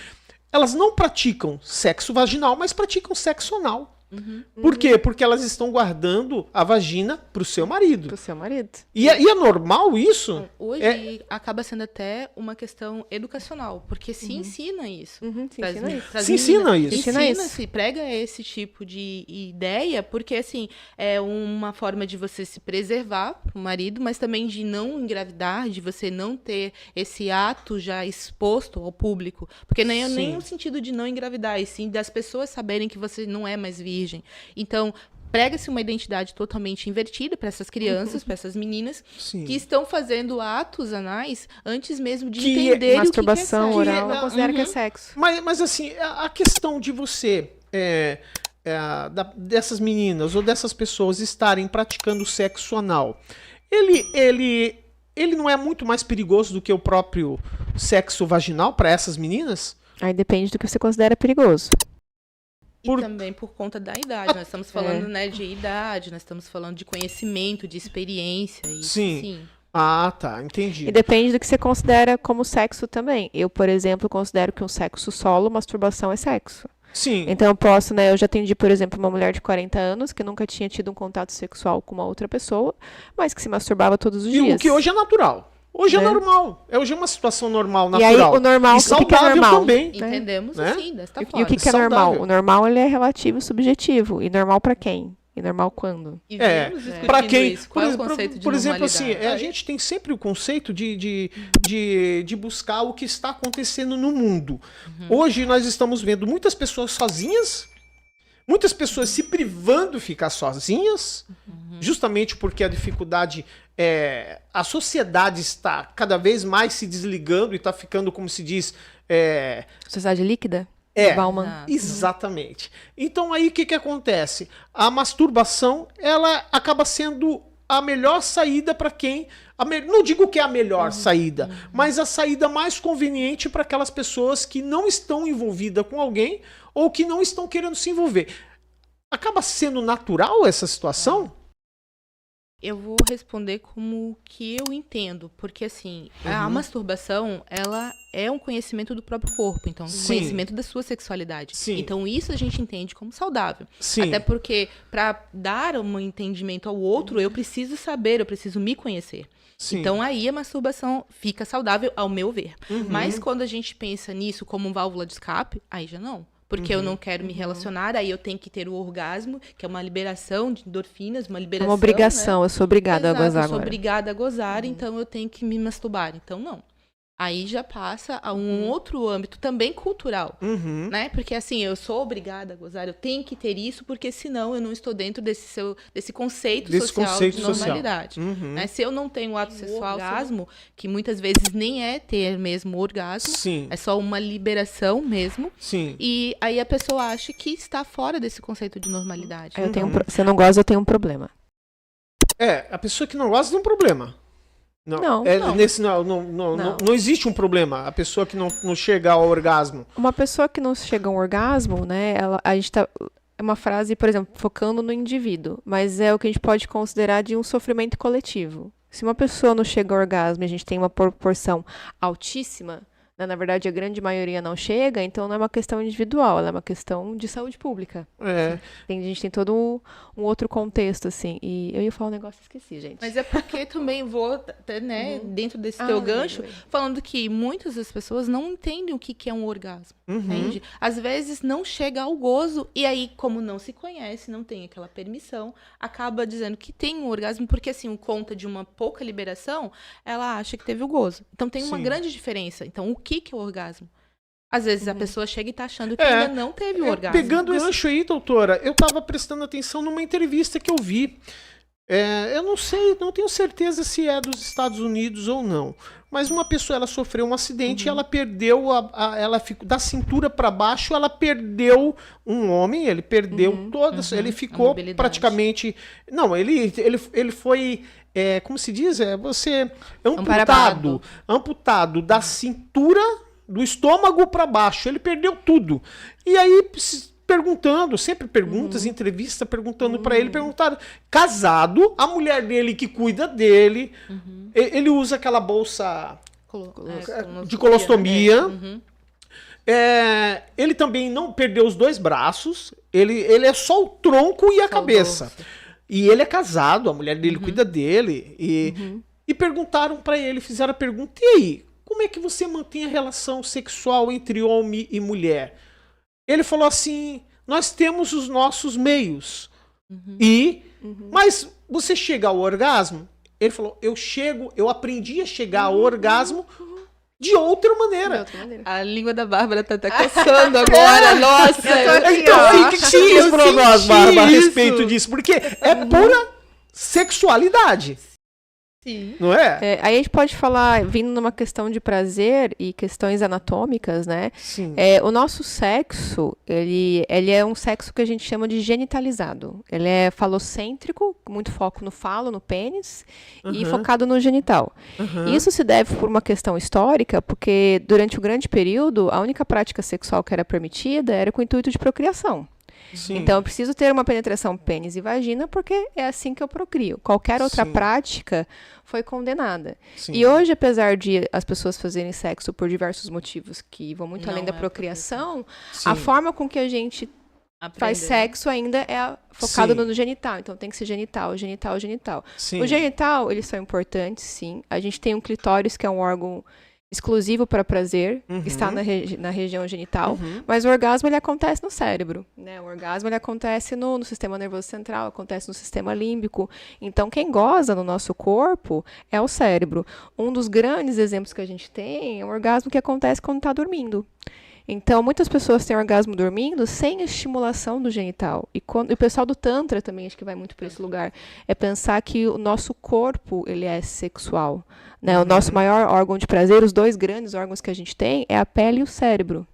Elas não praticam sexo vaginal, mas praticam sexo anal. Por quê? Porque elas estão guardando a vagina pro seu marido. Pro seu marido. E é normal isso? Hoje acaba sendo até uma questão educacional, porque se ensina isso. Se ensina isso. Se ensina isso. Ensina-se, prega esse tipo de ideia, porque assim, é uma forma de você se preservar pro marido, mas também de não engravidar, de você não ter esse ato já exposto ao público. Porque nem o sentido de não engravidar, e sim das pessoas saberem que você não é mais virgem. Então, prega-se uma identidade totalmente invertida para essas crianças, para essas meninas, Sim. que estão fazendo atos anais antes mesmo de Que entender Masturbação o que é sexo. oral, eu considero que é sexo. Mas assim, a questão de você, dessas meninas ou dessas pessoas estarem praticando sexo anal, ele não é muito mais perigoso do que o próprio sexo vaginal para essas meninas? Aí depende do que você considera perigoso. E também por conta da idade. Nós estamos falando, né, de idade, nós estamos falando de conhecimento, de experiência. Isso, sim. Ah, tá, entendi. E depende do que você considera como sexo também. Eu, por exemplo, considero que um sexo solo, masturbação é sexo. Sim. Então eu posso, né, eu já atendi, por exemplo, uma mulher de 40 anos que nunca tinha tido um contato sexual com uma outra pessoa, mas que se masturbava todos os dias. O que hoje é natural. Hoje é normal. Hoje é uma situação normal, natural. E aí o normal, e saudável o que é normal? também. Entendemos Né? assim, desta E forma. o que é Saudável. normal? O normal ele é relativo e subjetivo. E normal pra quem? E normal quando? E viemos discutindo Para quem, isso. Qual é o conceito de por exemplo, assim, normalidade? a gente tem sempre o conceito de buscar o que está acontecendo no mundo. Hoje nós estamos vendo muitas pessoas sozinhas, muitas pessoas se privando de ficar sozinhas, justamente porque a dificuldade a sociedade está cada vez mais se desligando e está ficando, como se diz, Sociedade líquida? Bauman. exatamente. Então aí o que acontece? A masturbação, ela acaba sendo a melhor saída para quem... Não digo que é a melhor saída, mas a saída mais conveniente para aquelas pessoas que não estão envolvidas com alguém ou que não estão querendo se envolver. Acaba sendo natural essa situação? Eu vou responder como que eu entendo, porque assim, a masturbação, ela é um conhecimento do próprio corpo, então, conhecimento da sua sexualidade. Sim. Então, isso a gente entende como saudável. Sim. Até porque, para dar um entendimento ao outro, eu preciso saber, eu preciso me conhecer. Sim. Então, aí a masturbação fica saudável, ao meu ver. Mas quando a gente pensa nisso como válvula de escape, aí já não. Porque eu não quero me relacionar, aí eu tenho que ter o orgasmo, que é uma liberação de endorfinas, uma liberação... Uma obrigação, né? eu sou obrigada a gozar eu sou agora. obrigada a gozar, então eu tenho que me masturbar. Então, não. Aí já passa a um outro âmbito também cultural, né? Porque assim, eu sou obrigada a gozar, eu tenho que ter isso, porque senão eu não estou dentro desse conceito social de normalidade. Né? Se eu não tenho ato sexual, orgasmo, que muitas vezes nem é ter mesmo orgasmo, é só uma liberação mesmo. E aí a pessoa acha que está fora desse conceito de normalidade. Se eu não gosto, eu tenho um problema. A pessoa que não gosta tem um problema. Não existe um problema. A pessoa que não chega ao orgasmo. Uma pessoa que não chega a um orgasmo, né? A gente tá. É uma frase, por exemplo, focando no indivíduo, mas é o que a gente pode considerar de um sofrimento coletivo. Se uma pessoa não chega ao orgasmo e a gente tem uma proporção altíssima, né, na verdade a grande maioria não chega, então não é uma questão individual, ela é uma questão de saúde pública. A gente tem todo um outro contexto, assim. E eu ia falar um negócio e esqueci, gente. Mas é porque também vou, né, dentro desse teu gancho, falando que muitas das pessoas não entendem o que é um orgasmo. Entende? Às vezes não chega ao gozo, e aí, como não se conhece, não tem aquela permissão, acaba dizendo que tem um orgasmo, porque assim, conta de uma pouca liberação, ela acha que teve o gozo. Então tem uma grande diferença. Então, o que é o orgasmo? Às vezes a pessoa chega e tá achando que ainda não teve o orgasmo. Pegando esse gancho aí, doutora, eu tava prestando atenção numa entrevista que eu vi. Eu não sei, não tenho certeza se é dos Estados Unidos ou não. Mas uma pessoa, ela sofreu um acidente e ela perdeu, ela ficou da cintura para baixo, ela perdeu um homem, ele perdeu todas, ele ficou praticamente... Não, ele foi... como se diz? Você amputado da cintura, do estômago para baixo. Ele perdeu tudo. E aí, perguntando, sempre perguntas, entrevista, perguntando para ele, perguntaram, casado, a mulher dele que cuida dele, ele usa aquela bolsa de colostomia. Ele também não perdeu os 2 braços, ele é só o tronco e a cabeça. E ele é casado, a mulher dele cuida dele. E perguntaram pra ele, fizeram a pergunta, e aí, como é que você mantém a relação sexual entre homem e mulher? Ele falou assim, nós temos os nossos meios. Mas você chega ao orgasmo? Ele falou, eu aprendi a chegar ao orgasmo de outra maneira. A língua da Bárbara tá até coçando agora. Nossa! Então, o que você diz pra nós, Bárbara, a respeito disso? Porque é pura sexualidade. Sim. Não é? Aí a gente pode falar, vindo numa questão de prazer e questões anatômicas, né? Sim. O nosso sexo, ele é um sexo que a gente chama de genitalizado. Ele é falocêntrico, muito foco no falo, no pênis, e focado no genital. Isso se deve por uma questão histórica, porque durante o grande período, a única prática sexual que era permitida era com o intuito de procriação. Sim. Então, eu preciso ter uma penetração pênis e vagina, porque é assim que eu procrio. Qualquer outra prática foi condenada. Sim. E hoje, apesar de as pessoas fazerem sexo por diversos motivos que vão muito além da procriação, a forma com que a gente faz sexo ainda é focado no genital. Então, tem que ser genital. Sim. O genital, eles são importantes, sim. A gente tem um clitóris, que é um órgão exclusivo para prazer, está na região genital, mas o orgasmo ele acontece no cérebro, né? O orgasmo ele acontece no sistema nervoso central, acontece no sistema límbico. Então, quem goza no nosso corpo é o cérebro. Um dos grandes exemplos que a gente tem é o orgasmo que acontece quando está dormindo. Então, muitas pessoas têm orgasmo dormindo sem estimulação do genital. E o pessoal do Tantra também, acho que vai muito para esse lugar, é pensar que o nosso corpo ele é sexual. Né? O nosso maior órgão de prazer, os 2 grandes órgãos que a gente tem, é a pele e o cérebro.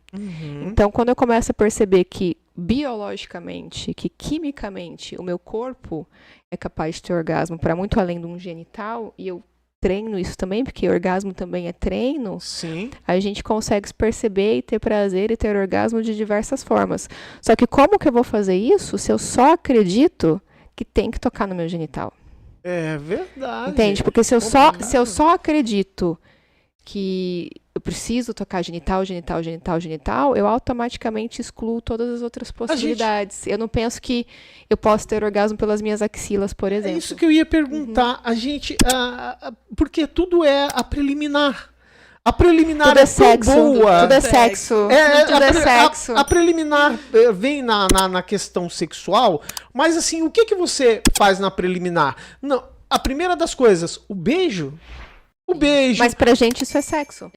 Então, quando eu começo a perceber que biologicamente, que quimicamente, o meu corpo é capaz de ter orgasmo para muito além de um genital, e eu treino isso também, porque orgasmo também é treino, a gente consegue se perceber e ter prazer e ter orgasmo de diversas formas. Só que como que eu vou fazer isso se eu só acredito que tem que tocar no meu genital? É verdade. Entende? Porque se eu só acredito que eu preciso tocar genital, eu automaticamente excluo todas as outras possibilidades. Eu não penso que eu posso ter orgasmo pelas minhas axilas, por exemplo. É isso que eu ia perguntar. A gente, porque tudo é a preliminar. A preliminar tudo é é sexo, boa. tudo é sexo. Tudo é sexo. A preliminar vem na questão sexual, mas assim, o que você faz na preliminar? Não, a primeira das coisas, o beijo. O beijo. Mas pra gente isso é sexo.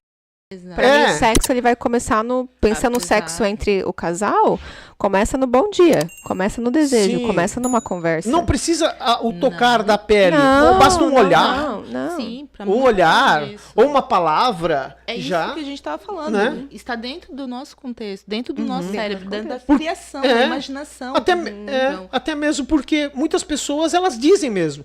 Exato. Pra mim, o sexo ele vai começar pensando no sexo entre o casal, começa no bom dia, começa no desejo, começa numa conversa. Não precisa o tocar da pele, basta um olhar. Não. Sim, pra um olhar, ou uma palavra. É já, isso que a gente estava falando, né? Está dentro do nosso contexto, dentro do nosso cérebro, dentro da criação, da imaginação. Até mesmo porque muitas pessoas, elas dizem mesmo,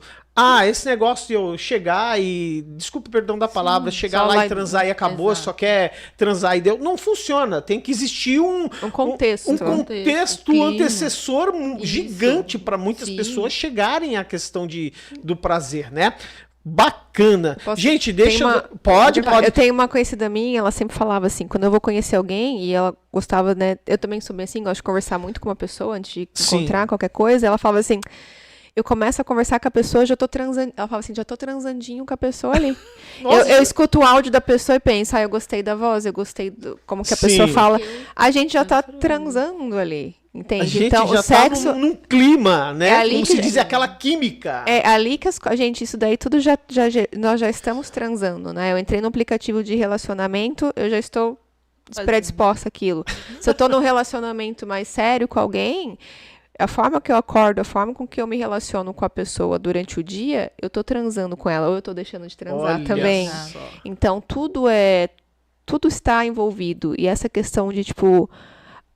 esse negócio de eu chegar e, desculpa o perdão da palavra, chegar lá e transar e acabou, só quer transar e deu. Não funciona, tem que existir um contexto. Um contexto antecessor gigante para muitas pessoas chegarem à questão do prazer, né? Bacana. Gente, Pode. Eu tenho uma conhecida minha, ela sempre falava assim, quando eu vou conhecer alguém, e ela gostava, né? Eu também sou bem assim, gosto de conversar muito com uma pessoa antes de encontrar qualquer coisa. Ela falava assim, eu começo a conversar com a pessoa, já tô transando. Ela fala assim, já tô transandinho com a pessoa ali. eu escuto o áudio da pessoa e penso, eu gostei da voz, eu gostei do como que a pessoa fala. A gente já tá transando ali. Entende? A gente então, já o sexo tá num clima, né? É ali como se diz, aquela química. É ali que gente, isso daí tudo nós já estamos transando, né? Eu entrei no aplicativo de relacionamento, eu já estou predisposta àquilo. Se eu tô num relacionamento mais sério com alguém, a forma que eu acordo, a forma com que eu me relaciono com a pessoa durante o dia, eu tô transando com ela, ou eu tô deixando de transar também. Só. Então, tudo está envolvido. E essa questão de,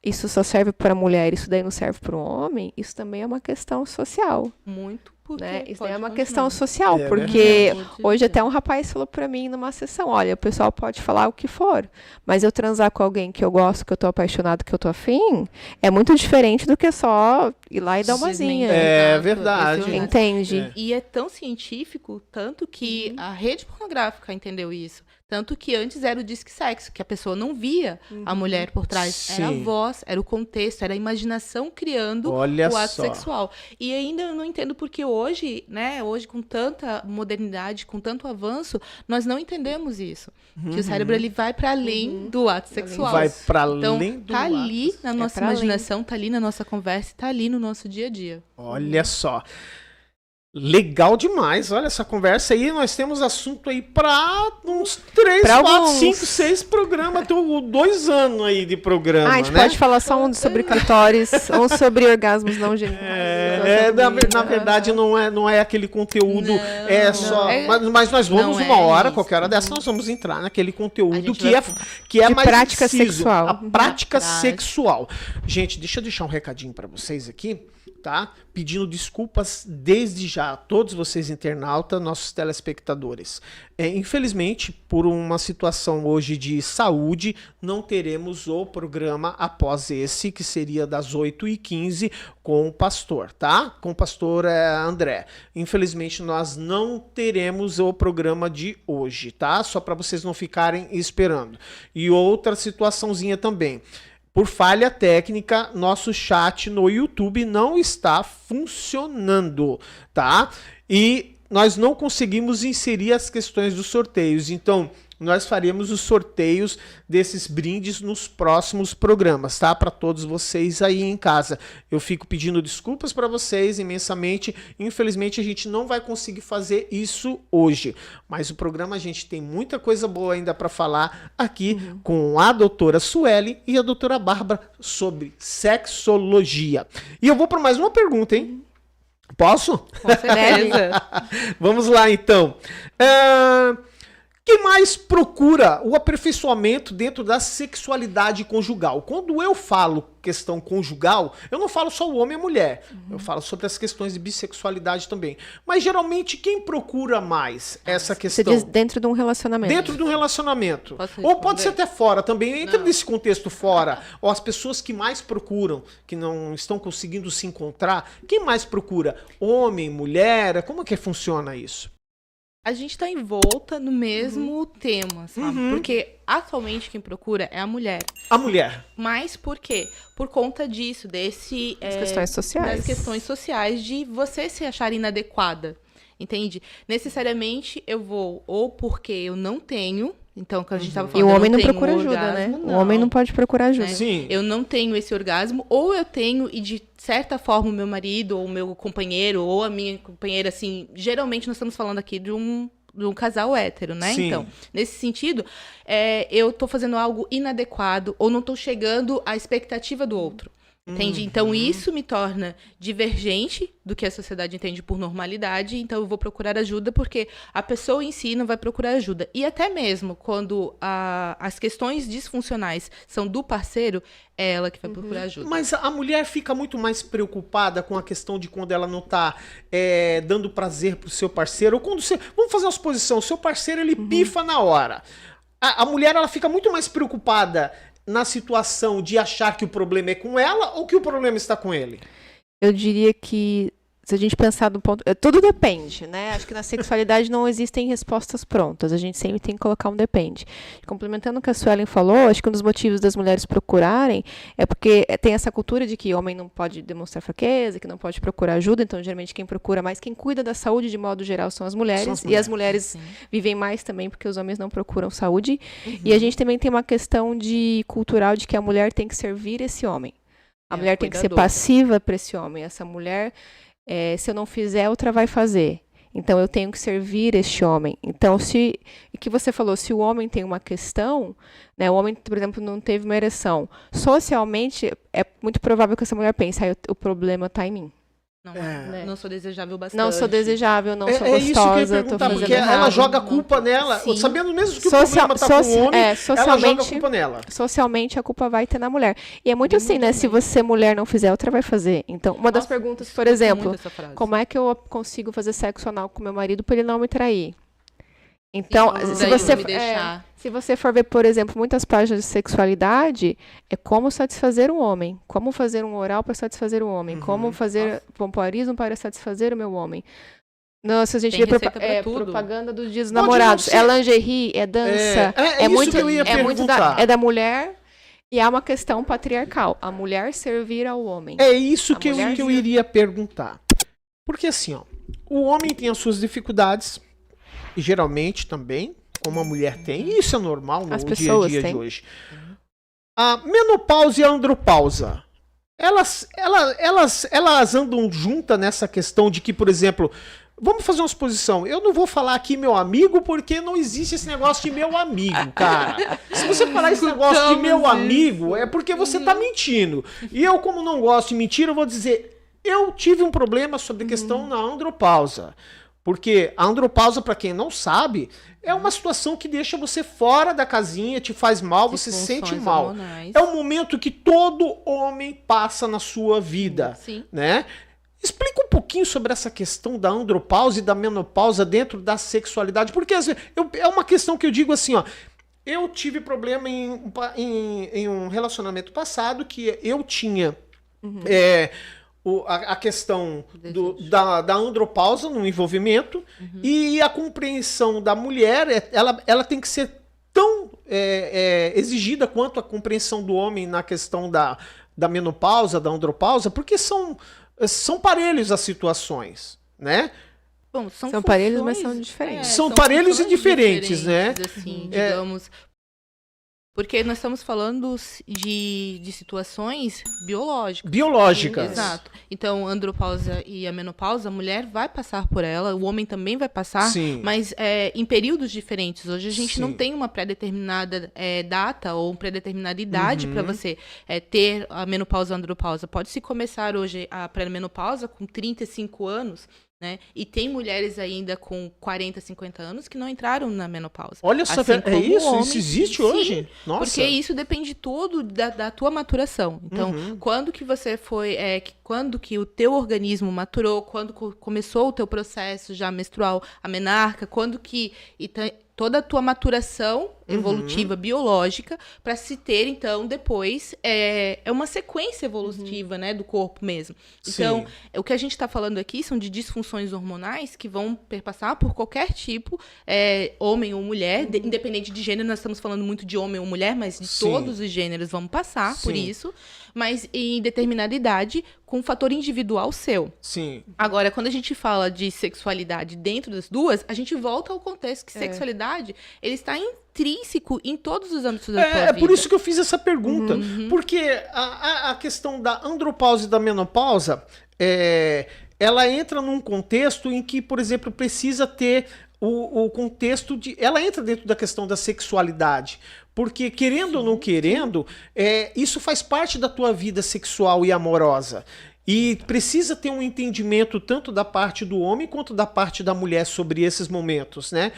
isso só serve para a mulher, isso daí não serve para o homem, isso também é uma questão social. Muito, porque né? Isso daí é uma questão social, porque hoje até um rapaz falou para mim numa sessão, olha, o pessoal pode falar o que for, mas eu transar com alguém que eu gosto, que eu tô apaixonado, que eu tô afim, é muito diferente do que só ir lá e dar uma zinha. É verdade. Entende? E é tão científico, tanto que a rede pornográfica entendeu isso. Tanto que antes era o disque sexo, que a pessoa não via a mulher por trás. Sim. Era a voz, era o contexto, era a imaginação criando o ato sexual. E ainda eu não entendo porque hoje, né, hoje com tanta modernidade, com tanto avanço, nós não entendemos isso. Que o cérebro ele vai para além do ato sexual. Vai para então, além do tá ato. ali na nossa imaginação, tá ali na nossa conversa, tá ali no nosso dia a dia. Olha só. Legal demais, olha essa conversa aí, nós temos assunto aí para uns 3, 4, 5, 6 programas, 2 anos aí de programa, a gente né? pode falar só um sobre clitóris, um sobre orgasmos não genitais. Na verdade não é aquele conteúdo, mas nós vamos uma hora, qualquer hora dessa nós vamos entrar naquele conteúdo que é mais prática sexual. A prática sexual. Gente, deixa eu deixar um recadinho para vocês aqui. Tá? Pedindo desculpas desde já a todos vocês internautas, nossos telespectadores. Infelizmente, por uma situação hoje de saúde, não teremos o programa após esse, que seria das 8h15 com o pastor, tá? Com o pastor André. Infelizmente, nós não teremos o programa de hoje, tá? Só para vocês não ficarem esperando. E outra situaçãozinha também. Por falha técnica, nosso chat no YouTube não está funcionando, tá? E nós não conseguimos inserir as questões dos sorteios. Então, nós faremos os sorteios desses brindes nos próximos programas, tá? Para todos vocês aí em casa. Eu fico pedindo desculpas para vocês imensamente. Infelizmente, a gente não vai conseguir fazer isso hoje. Mas o programa, a gente tem muita coisa boa ainda para falar aqui com a doutora Sueli e a doutora Bárbara sobre sexologia. E eu vou para mais uma pergunta, hein? Posso? Com certeza. Vamos lá, então. Quem mais procura o aperfeiçoamento dentro da sexualidade conjugal? Quando eu falo questão conjugal, eu não falo só o homem e a mulher. Eu falo sobre as questões de bissexualidade também. Mas geralmente quem procura mais essa Você questão? diz dentro de um relacionamento. Dentro de um relacionamento. Posso Ou pode ser responder? até fora também. Entra Não. nesse contexto fora. Ou as pessoas que mais procuram, que não estão conseguindo se encontrar. Quem mais procura? Homem, mulher? Como que funciona isso? A gente tá em volta no mesmo tema, sabe? Uhum. Porque atualmente quem procura é a mulher. A mulher. Mas por quê? Por conta disso, As questões sociais. das questões sociais de você se achar inadequada. Entende? Necessariamente eu vou, ou porque eu não tenho, então, quando a gente tava E falando, o eu homem não tenho procura um ajuda, né? orgasmo, O homem não pode procurar ajuda. né? Sim. Eu não tenho esse orgasmo, ou eu tenho, e de certa forma o meu marido, ou o meu companheiro, ou a minha companheira, assim, geralmente nós estamos falando aqui de um casal hétero, né? Sim. Então, nesse sentido, eu tô fazendo algo inadequado, ou não tô chegando à expectativa do outro. Entende? Então, isso me torna divergente do que a sociedade entende por normalidade. Então, eu vou procurar ajuda porque a pessoa em si não vai procurar ajuda. E até mesmo quando as questões disfuncionais são do parceiro, é ela que vai procurar ajuda. Mas a mulher fica muito mais preocupada com a questão de quando ela não tá dando prazer pro seu parceiro. Ou quando você. Vamos fazer uma suposição: o seu parceiro ele pifa na hora. A mulher ela fica muito mais preocupada na situação de achar que o problema é com ela ou que o problema está com ele? Eu diria que, se a gente pensar do ponto... Tudo depende, né? Acho que na sexualidade não existem respostas prontas. A gente sempre tem que colocar um depende. Complementando o que a Suelen falou, acho que um dos motivos das mulheres procurarem é porque tem essa cultura de que homem não pode demonstrar fraqueza, que não pode procurar ajuda. Então, geralmente, quem procura mais, quem cuida da saúde de modo geral são as mulheres. São as E as mulheres. mulheres vivem mais também porque os homens não procuram saúde. E a gente também tem uma questão cultural de que a mulher tem que servir esse homem. A mulher tem que ser cuidadora. passiva para esse homem. Essa mulher, se eu não fizer, outra vai fazer. Então, eu tenho que servir este homem. Então, o que você falou, se o homem tem uma questão, né, o homem, por exemplo, não teve uma ereção, socialmente, é muito provável que essa mulher pense, o problema está em mim. Não sou desejável bastante. Não sou desejável, não sou É isso que eu ia gostosa, tô perguntar, fazendo porque ela errado. joga a culpa nela, Sim. sabendo mesmo que o Social- problema está com o homem, ela joga a socialmente, culpa nela. socialmente a culpa vai ter na mulher. E é muito assim, né? Se você mulher não fizer, outra vai fazer. Então, uma das perguntas, por exemplo, como é que eu consigo fazer sexo anal com meu marido para ele não me trair? Então, se você for ver, por exemplo, muitas páginas de sexualidade, é como satisfazer um homem, como fazer um oral para satisfazer o homem, como fazer pompoarismo para satisfazer o meu homem. Nossa, a gente Tem vê receita pra tudo. propaganda dos dias dos Pode namorados. não ser- É lingerie, é dança, É isso muito, que eu ia muito perguntar. da mulher. E há uma questão patriarcal. A mulher servir ao homem. É isso A que mulher eu iria perguntar. Porque assim, ó, o homem tem as suas dificuldades, e geralmente também, como a mulher tem, e isso é normal no As dia a pessoas dia têm. de hoje. A menopausa e a andropausa, elas andam juntas nessa questão de que, por exemplo, vamos fazer uma suposição. Eu não vou falar aqui meu amigo, porque não existe esse negócio de meu amigo, cara. Se você falar esse negócio de meu amigo, é porque você tá mentindo. E eu, como não gosto de mentira, eu vou dizer, eu tive um problema sobre a questão na andropausa. Porque a andropausa, para quem não sabe, é uma situação que deixa você fora da casinha, te faz mal, você se sente Disfunções mal. hormonais. É um momento que todo homem passa na sua vida, Sim. né? Explica um pouquinho sobre essa questão da andropausa e da menopausa dentro da sexualidade, porque às vezes, é uma questão que eu digo assim, ó, eu tive problema em um relacionamento passado que eu tinha a questão da andropausa no envolvimento e a compreensão da mulher, ela tem que ser tão exigida quanto a compreensão do homem na questão da menopausa, da andropausa, porque são parelhos as situações, né? Bom, São parelhos, mas são diferentes. São parelhos e diferentes, né? Assim, digamos. Porque nós estamos falando de situações biológicas. Biológicas. Exato. Então, a andropausa e a menopausa, a mulher vai passar por ela, o homem também vai passar, Sim. mas em períodos diferentes. Hoje a gente Sim. não tem uma pré-determinada data ou uma pré-determinada idade para você ter a menopausa ou a andropausa. Pode-se começar hoje a pré-menopausa com 35 anos, né? E tem mulheres ainda com 40, 50 anos que não entraram na menopausa. Olha só, Assim é como isso? homens. Isso existe Sim, hoje? Nossa. porque isso depende todo da tua maturação. Então, quando que você foi... quando que o teu organismo maturou, quando começou o teu processo já menstrual, a menarca, quando que... toda a tua maturação evolutiva, biológica, para se ter, então, depois, é uma sequência evolutiva, né, do corpo mesmo. Então, o que a gente está falando aqui são de disfunções hormonais que vão perpassar por qualquer tipo, homem ou mulher, independente de gênero, nós estamos falando muito de homem ou mulher, mas de todos os gêneros vão passar por isso, mas em determinada idade, com um fator individual seu. Sim. Agora, quando a gente fala de sexualidade dentro das duas, a gente volta ao contexto que sexualidade, ele está intrínseco em todos os âmbitos da tua vida. É por isso que eu fiz essa pergunta. Porque a questão da andropausa e da menopausa, ela entra num contexto em que, por exemplo, precisa ter o contexto de... Ela entra dentro da questão da sexualidade. Porque, querendo ou não querendo, isso faz parte da tua vida sexual e amorosa. E precisa ter um entendimento tanto da parte do homem quanto da parte da mulher sobre esses momentos, né?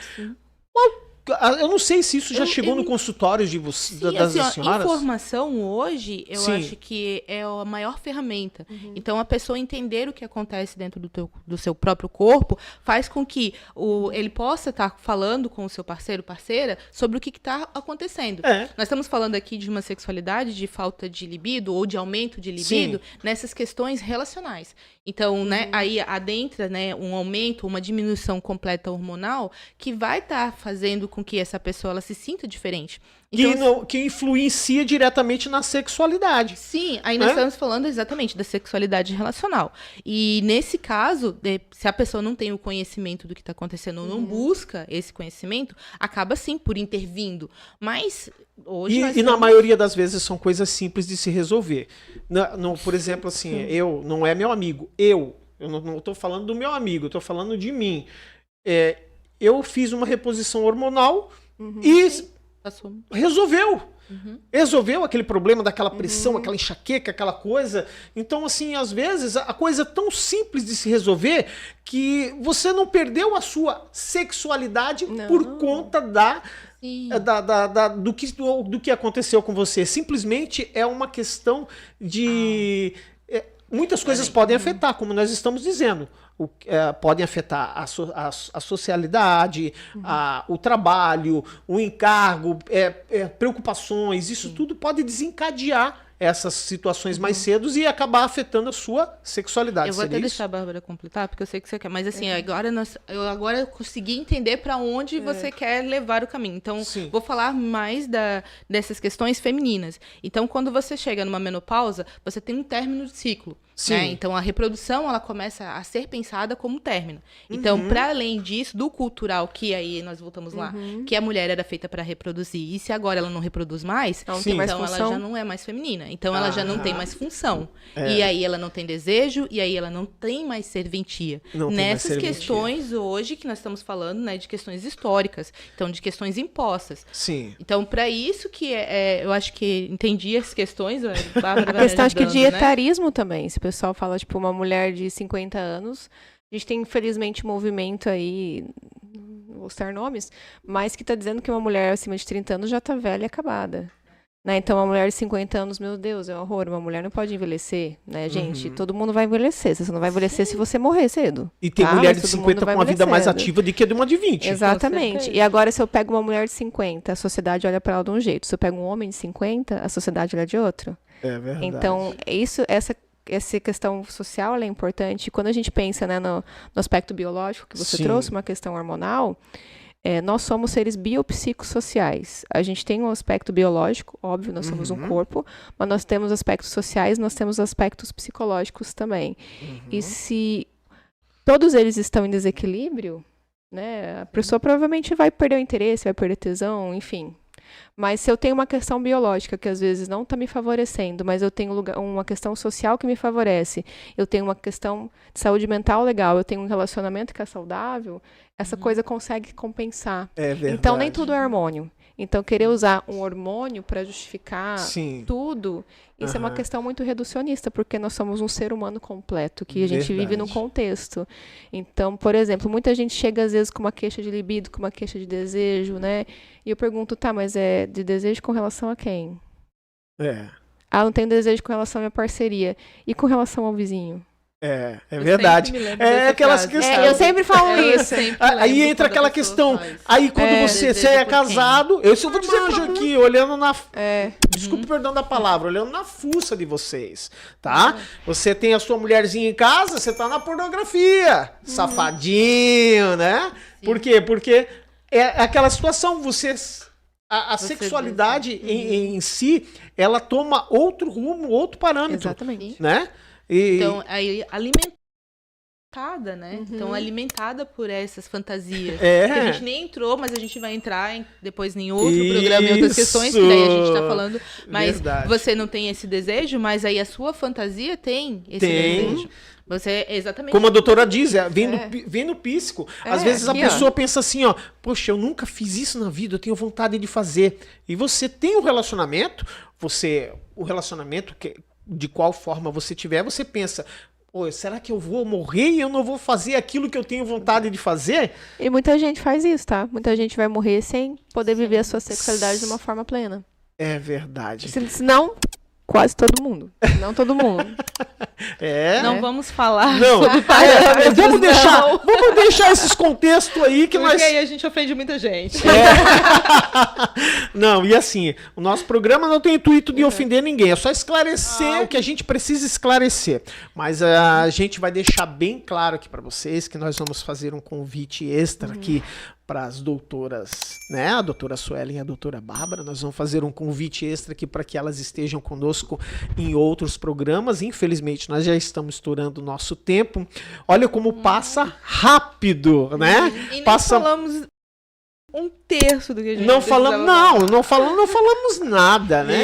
Eu não sei se isso já chegou no consultório de das senhoras. Informação hoje, eu acho que é a maior ferramenta. Então, a pessoa entender o que acontece dentro do seu próprio corpo faz com que ele possa estar falando com o seu parceiro, parceira, sobre o que está acontecendo. Nós estamos falando aqui de uma sexualidade, de falta de libido ou de aumento de libido nessas questões relacionais. Então, né, aí adentra, né, um aumento, uma diminuição completa hormonal que vai estar fazendo com que essa pessoa ela se sinta diferente. Então, que influencia diretamente na sexualidade. Sim, aí nós estamos falando exatamente da sexualidade relacional. E nesse caso, se a pessoa não tem o conhecimento do que está acontecendo ou não busca esse conhecimento, acaba sim por intervindo. Mas hoje na maioria das vezes são coisas simples de se resolver. Por exemplo, assim, não é meu amigo. Eu não estou falando do meu amigo, eu estou falando de mim. Eu fiz uma reposição hormonal e resolveu. Resolveu aquele problema daquela pressão, aquela enxaqueca, aquela coisa. Então, assim, às vezes, a coisa é tão simples de se resolver que você não perdeu a sua sexualidade por conta do que aconteceu com você. Simplesmente é uma questão de... muitas coisas podem afetar, como nós estamos dizendo. Podem afetar a socialidade, o trabalho, o encargo, preocupações. Isso tudo pode desencadear essas situações mais cedo e acabar afetando a sua sexualidade. Eu vou até deixar a Bárbara completar, porque eu sei que você quer. Mas assim, agora eu consegui entender para onde você quer levar o caminho. Então, vou falar mais dessas questões femininas. Então, quando você chega numa menopausa, você tem um término de ciclo. Né? Então, a reprodução ela começa a ser pensada como término. Então, para além disso, do cultural, que aí nós voltamos lá, que a mulher era feita para reproduzir, e se agora ela não reproduz mais, então ela já não é mais feminina. Então, ela já não tem mais função. E aí ela não tem desejo, e aí ela não tem mais serventia. Nessas questões hoje que nós estamos falando, né, de questões históricas, então de questões impostas. Então, para isso que eu acho que entendi as questões. A questão acho que de etarismo também. Se o pessoal fala, tipo, uma mulher de 50 anos, a gente tem, infelizmente, um movimento aí, não vou citar nomes, mas que está dizendo que uma mulher acima de 30 anos já está velha e acabada. Né? Então, uma mulher de 50 anos, meu Deus, é um horror. Uma mulher não pode envelhecer, né, gente? Todo mundo vai envelhecer. Você não vai envelhecer se você morrer cedo. E tem mulher de 50 com uma vida mais ativa do que a de uma de 20. Exatamente. E agora, se eu pego uma mulher de 50, a sociedade olha para ela de um jeito. Se eu pego um homem de 50, a sociedade olha de outro. É verdade. Então, essa questão social ela é importante. Quando a gente pensa, né, no aspecto biológico que você trouxe, uma questão hormonal, nós somos seres biopsicossociais. A gente tem um aspecto biológico, óbvio, nós somos um corpo, mas nós temos aspectos sociais, nós temos aspectos psicológicos também. E se todos eles estão em desequilíbrio, né, a pessoa provavelmente vai perder o interesse, vai perder tesão, enfim. Mas se eu tenho uma questão biológica que às vezes não está me favorecendo, mas eu tenho uma questão social que me favorece, eu tenho uma questão de saúde mental legal, eu tenho um relacionamento que é saudável, essa coisa consegue compensar. É verdade. Então nem tudo é hormônio. Então, querer usar um hormônio para justificar Sim. tudo, isso é uma questão muito reducionista, porque nós somos um ser humano completo, que a gente vive num contexto. Então, por exemplo, muita gente chega às vezes com uma queixa de libido, com uma queixa de desejo, né? E eu pergunto, tá, mas é de desejo com relação a quem? Ah, não tenho desejo com relação à minha parceria. E com relação ao vizinho? É verdade. Aquelas questões. Eu sempre falo isso. Aí entra aquela questão. Aí quando você é casado, eu vou dizer pra aqui, olhando na. Desculpa, perdão da palavra, olhando na fuça de vocês, tá? Você tem a sua mulherzinha em casa, você tá na pornografia. Safadinho, né? Sim. Por quê? Porque é aquela situação, a sexualidade em si, ela toma outro rumo, outro parâmetro. Exatamente. Né? Então, aí alimentada, né? Então, alimentada por essas fantasias. Que a gente nem entrou, mas a gente vai entrar depois em outro programa, em outras questões, que daí a gente tá falando. Mas você não tem esse desejo, mas aí a sua fantasia tem esse desejo. Você, exatamente. Como a doutora diz, vem no psíquico. Às vezes a pessoa pensa assim, ó, poxa, eu nunca fiz isso na vida, eu tenho vontade de fazer. E você tem um relacionamento, o relacionamento, de qual forma você tiver, você pensa, pô, será que eu vou morrer e eu não vou fazer aquilo que eu tenho vontade de fazer? E muita gente faz isso, tá? Muita gente vai morrer sem poder viver a sua sexualidade de uma forma plena. É verdade. Se não, quase todo mundo. Não todo mundo. Não vamos falar sobre vamos deixar esses contextos aí que porque aí a gente ofende muita gente. Não, e assim, o nosso programa não tem intuito de ofender ninguém, é só esclarecer o que a gente precisa esclarecer. Mas a gente vai deixar bem claro aqui para vocês que nós vamos fazer um convite extra aqui para as doutoras, né? A doutora Suelen e a doutora Bárbara. Nós vamos fazer um convite extra aqui para que elas estejam conosco em outros programas. Infelizmente, nós já estamos estourando o nosso tempo. Olha como passa rápido, né? E nem falamos um terço do que a gente não falamos nada, né?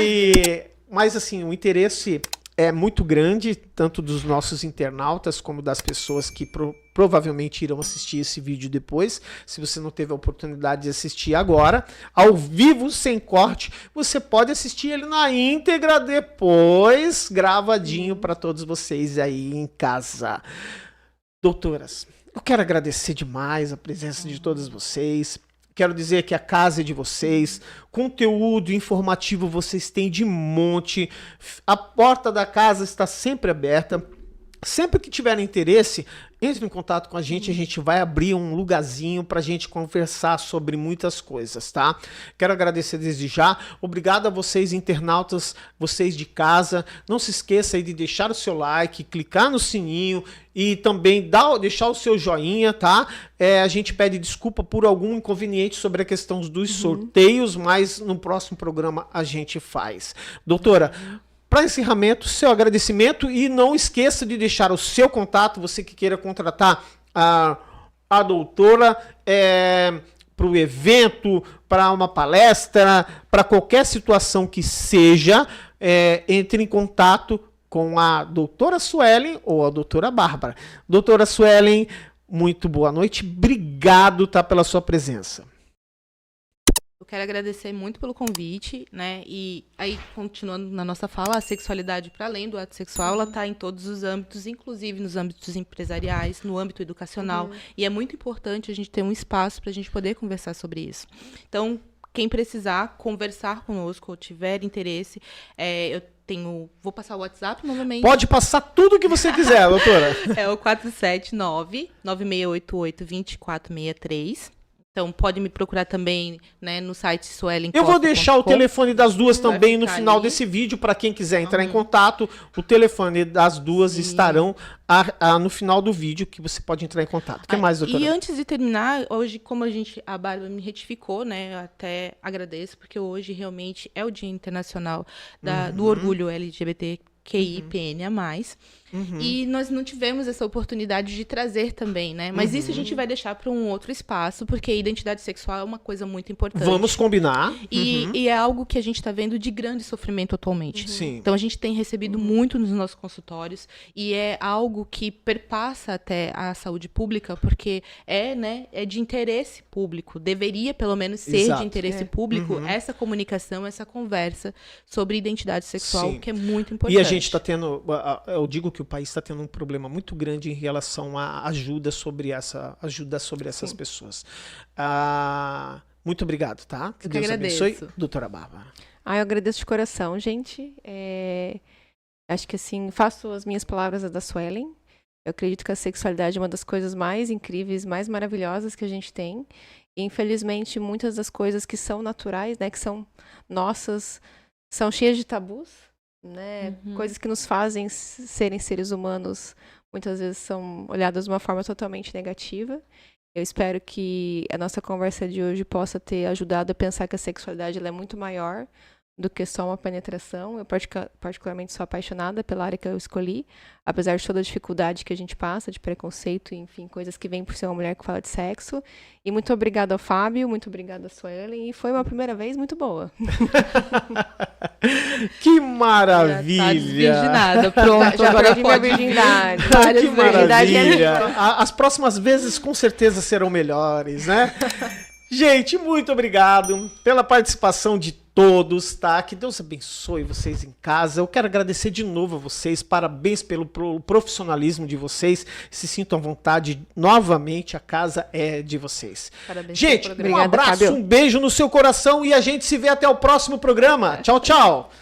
Mas assim, o interesse é muito grande, tanto dos nossos internautas como das pessoas que provavelmente irão assistir esse vídeo depois. Se você não teve a oportunidade de assistir agora, ao vivo, sem corte, você pode assistir ele na íntegra depois, gravadinho para todos vocês aí em casa. Doutoras, eu quero agradecer demais a presença de todas vocês. Quero dizer que a casa é de vocês, conteúdo informativo vocês têm de monte, a porta da casa está sempre aberta. Sempre que tiverem interesse, entre em contato com a gente vai abrir um lugarzinho pra gente conversar sobre muitas coisas, tá? Quero agradecer desde já, obrigado a vocês internautas, vocês de casa, não se esqueça aí de deixar o seu like, clicar no sininho e também deixar o seu joinha, tá? A gente pede desculpa por algum inconveniente sobre a questão dos sorteios, mas no próximo programa a gente faz. Doutora, para encerramento, seu agradecimento e não esqueça de deixar o seu contato, você que queira contratar a doutora para o evento, para uma palestra, para qualquer situação que seja, entre em contato com a doutora Suelen ou a doutora Bárbara. Doutora Suelen, muito boa noite, obrigado pela sua presença. Eu quero agradecer muito pelo convite, né? E aí, continuando na nossa fala, a sexualidade, para além do ato sexual, ela está em todos os âmbitos, inclusive nos âmbitos empresariais, no âmbito educacional. E é muito importante a gente ter um espaço para a gente poder conversar sobre isso. Então, quem precisar conversar conosco ou tiver interesse, vou passar o WhatsApp novamente. Pode passar tudo que você quiser, doutora. É o 479-9688-2463. Então, pode me procurar também, né, no site Suelen. Eu vou deixar o telefone das duas também no final desse vídeo, para quem quiser entrar em contato. O telefone das duas estarão no final do vídeo, que você pode entrar em contato. O que mais, doutora? E antes de terminar, hoje, como a Bárbara me retificou, né, eu até agradeço, porque hoje realmente é o Dia Internacional do Orgulho LGBTQIAPN+. E nós não tivemos essa oportunidade de trazer também, né? Mas isso a gente vai deixar para um outro espaço, porque a identidade sexual é uma coisa muito importante. Vamos combinar. E é algo que a gente está vendo de grande sofrimento atualmente. Sim. Então a gente tem recebido muito nos nossos consultórios e é algo que perpassa até a saúde pública, porque é de interesse público. Deveria, pelo menos, ser Exato. de interesse público essa comunicação, essa conversa sobre identidade sexual, Sim. que é muito importante. E a gente está tendo, eu digo que o país está tendo um problema muito grande em relação à ajuda sobre essas pessoas. Muito obrigado, tá? Que Eu Deus que agradeço. abençoe. Doutora Bárbara. Eu agradeço de coração, gente. Acho que assim, faço as minhas palavras a da Suelen. Eu acredito que a sexualidade é uma das coisas mais incríveis, mais maravilhosas que a gente tem. E, infelizmente, muitas das coisas que são naturais, né, que são nossas, são cheias de tabus, né? Coisas que nos fazem serem seres humanos, muitas vezes são olhadas de uma forma totalmente negativa. Eu espero que a nossa conversa de hoje possa ter ajudado a pensar que a sexualidade ela é muito maior do que só uma penetração. Eu particularmente sou apaixonada pela área que eu escolhi, apesar de toda a dificuldade que a gente passa, de preconceito, enfim, coisas que vêm por ser uma mulher que fala de sexo. E muito obrigada ao Fábio, muito obrigada à Suelen, e foi uma primeira vez muito boa. Que Tá maravilha! desvirginada, pronto. Já agora perdi minha pode. virgindade. Que maravilha! é As próximas vezes com certeza serão melhores, né? Gente, muito obrigado pela participação de todos, tá? Que Deus abençoe vocês em casa. Eu quero agradecer de novo a vocês. Parabéns pelo profissionalismo de vocês. Se sintam à vontade novamente, a casa é de vocês. Parabéns Gente, pelo um programa. Obrigada, abraço, Fábio. um beijo no seu coração e a gente se vê até o próximo programa. Tchau, tchau!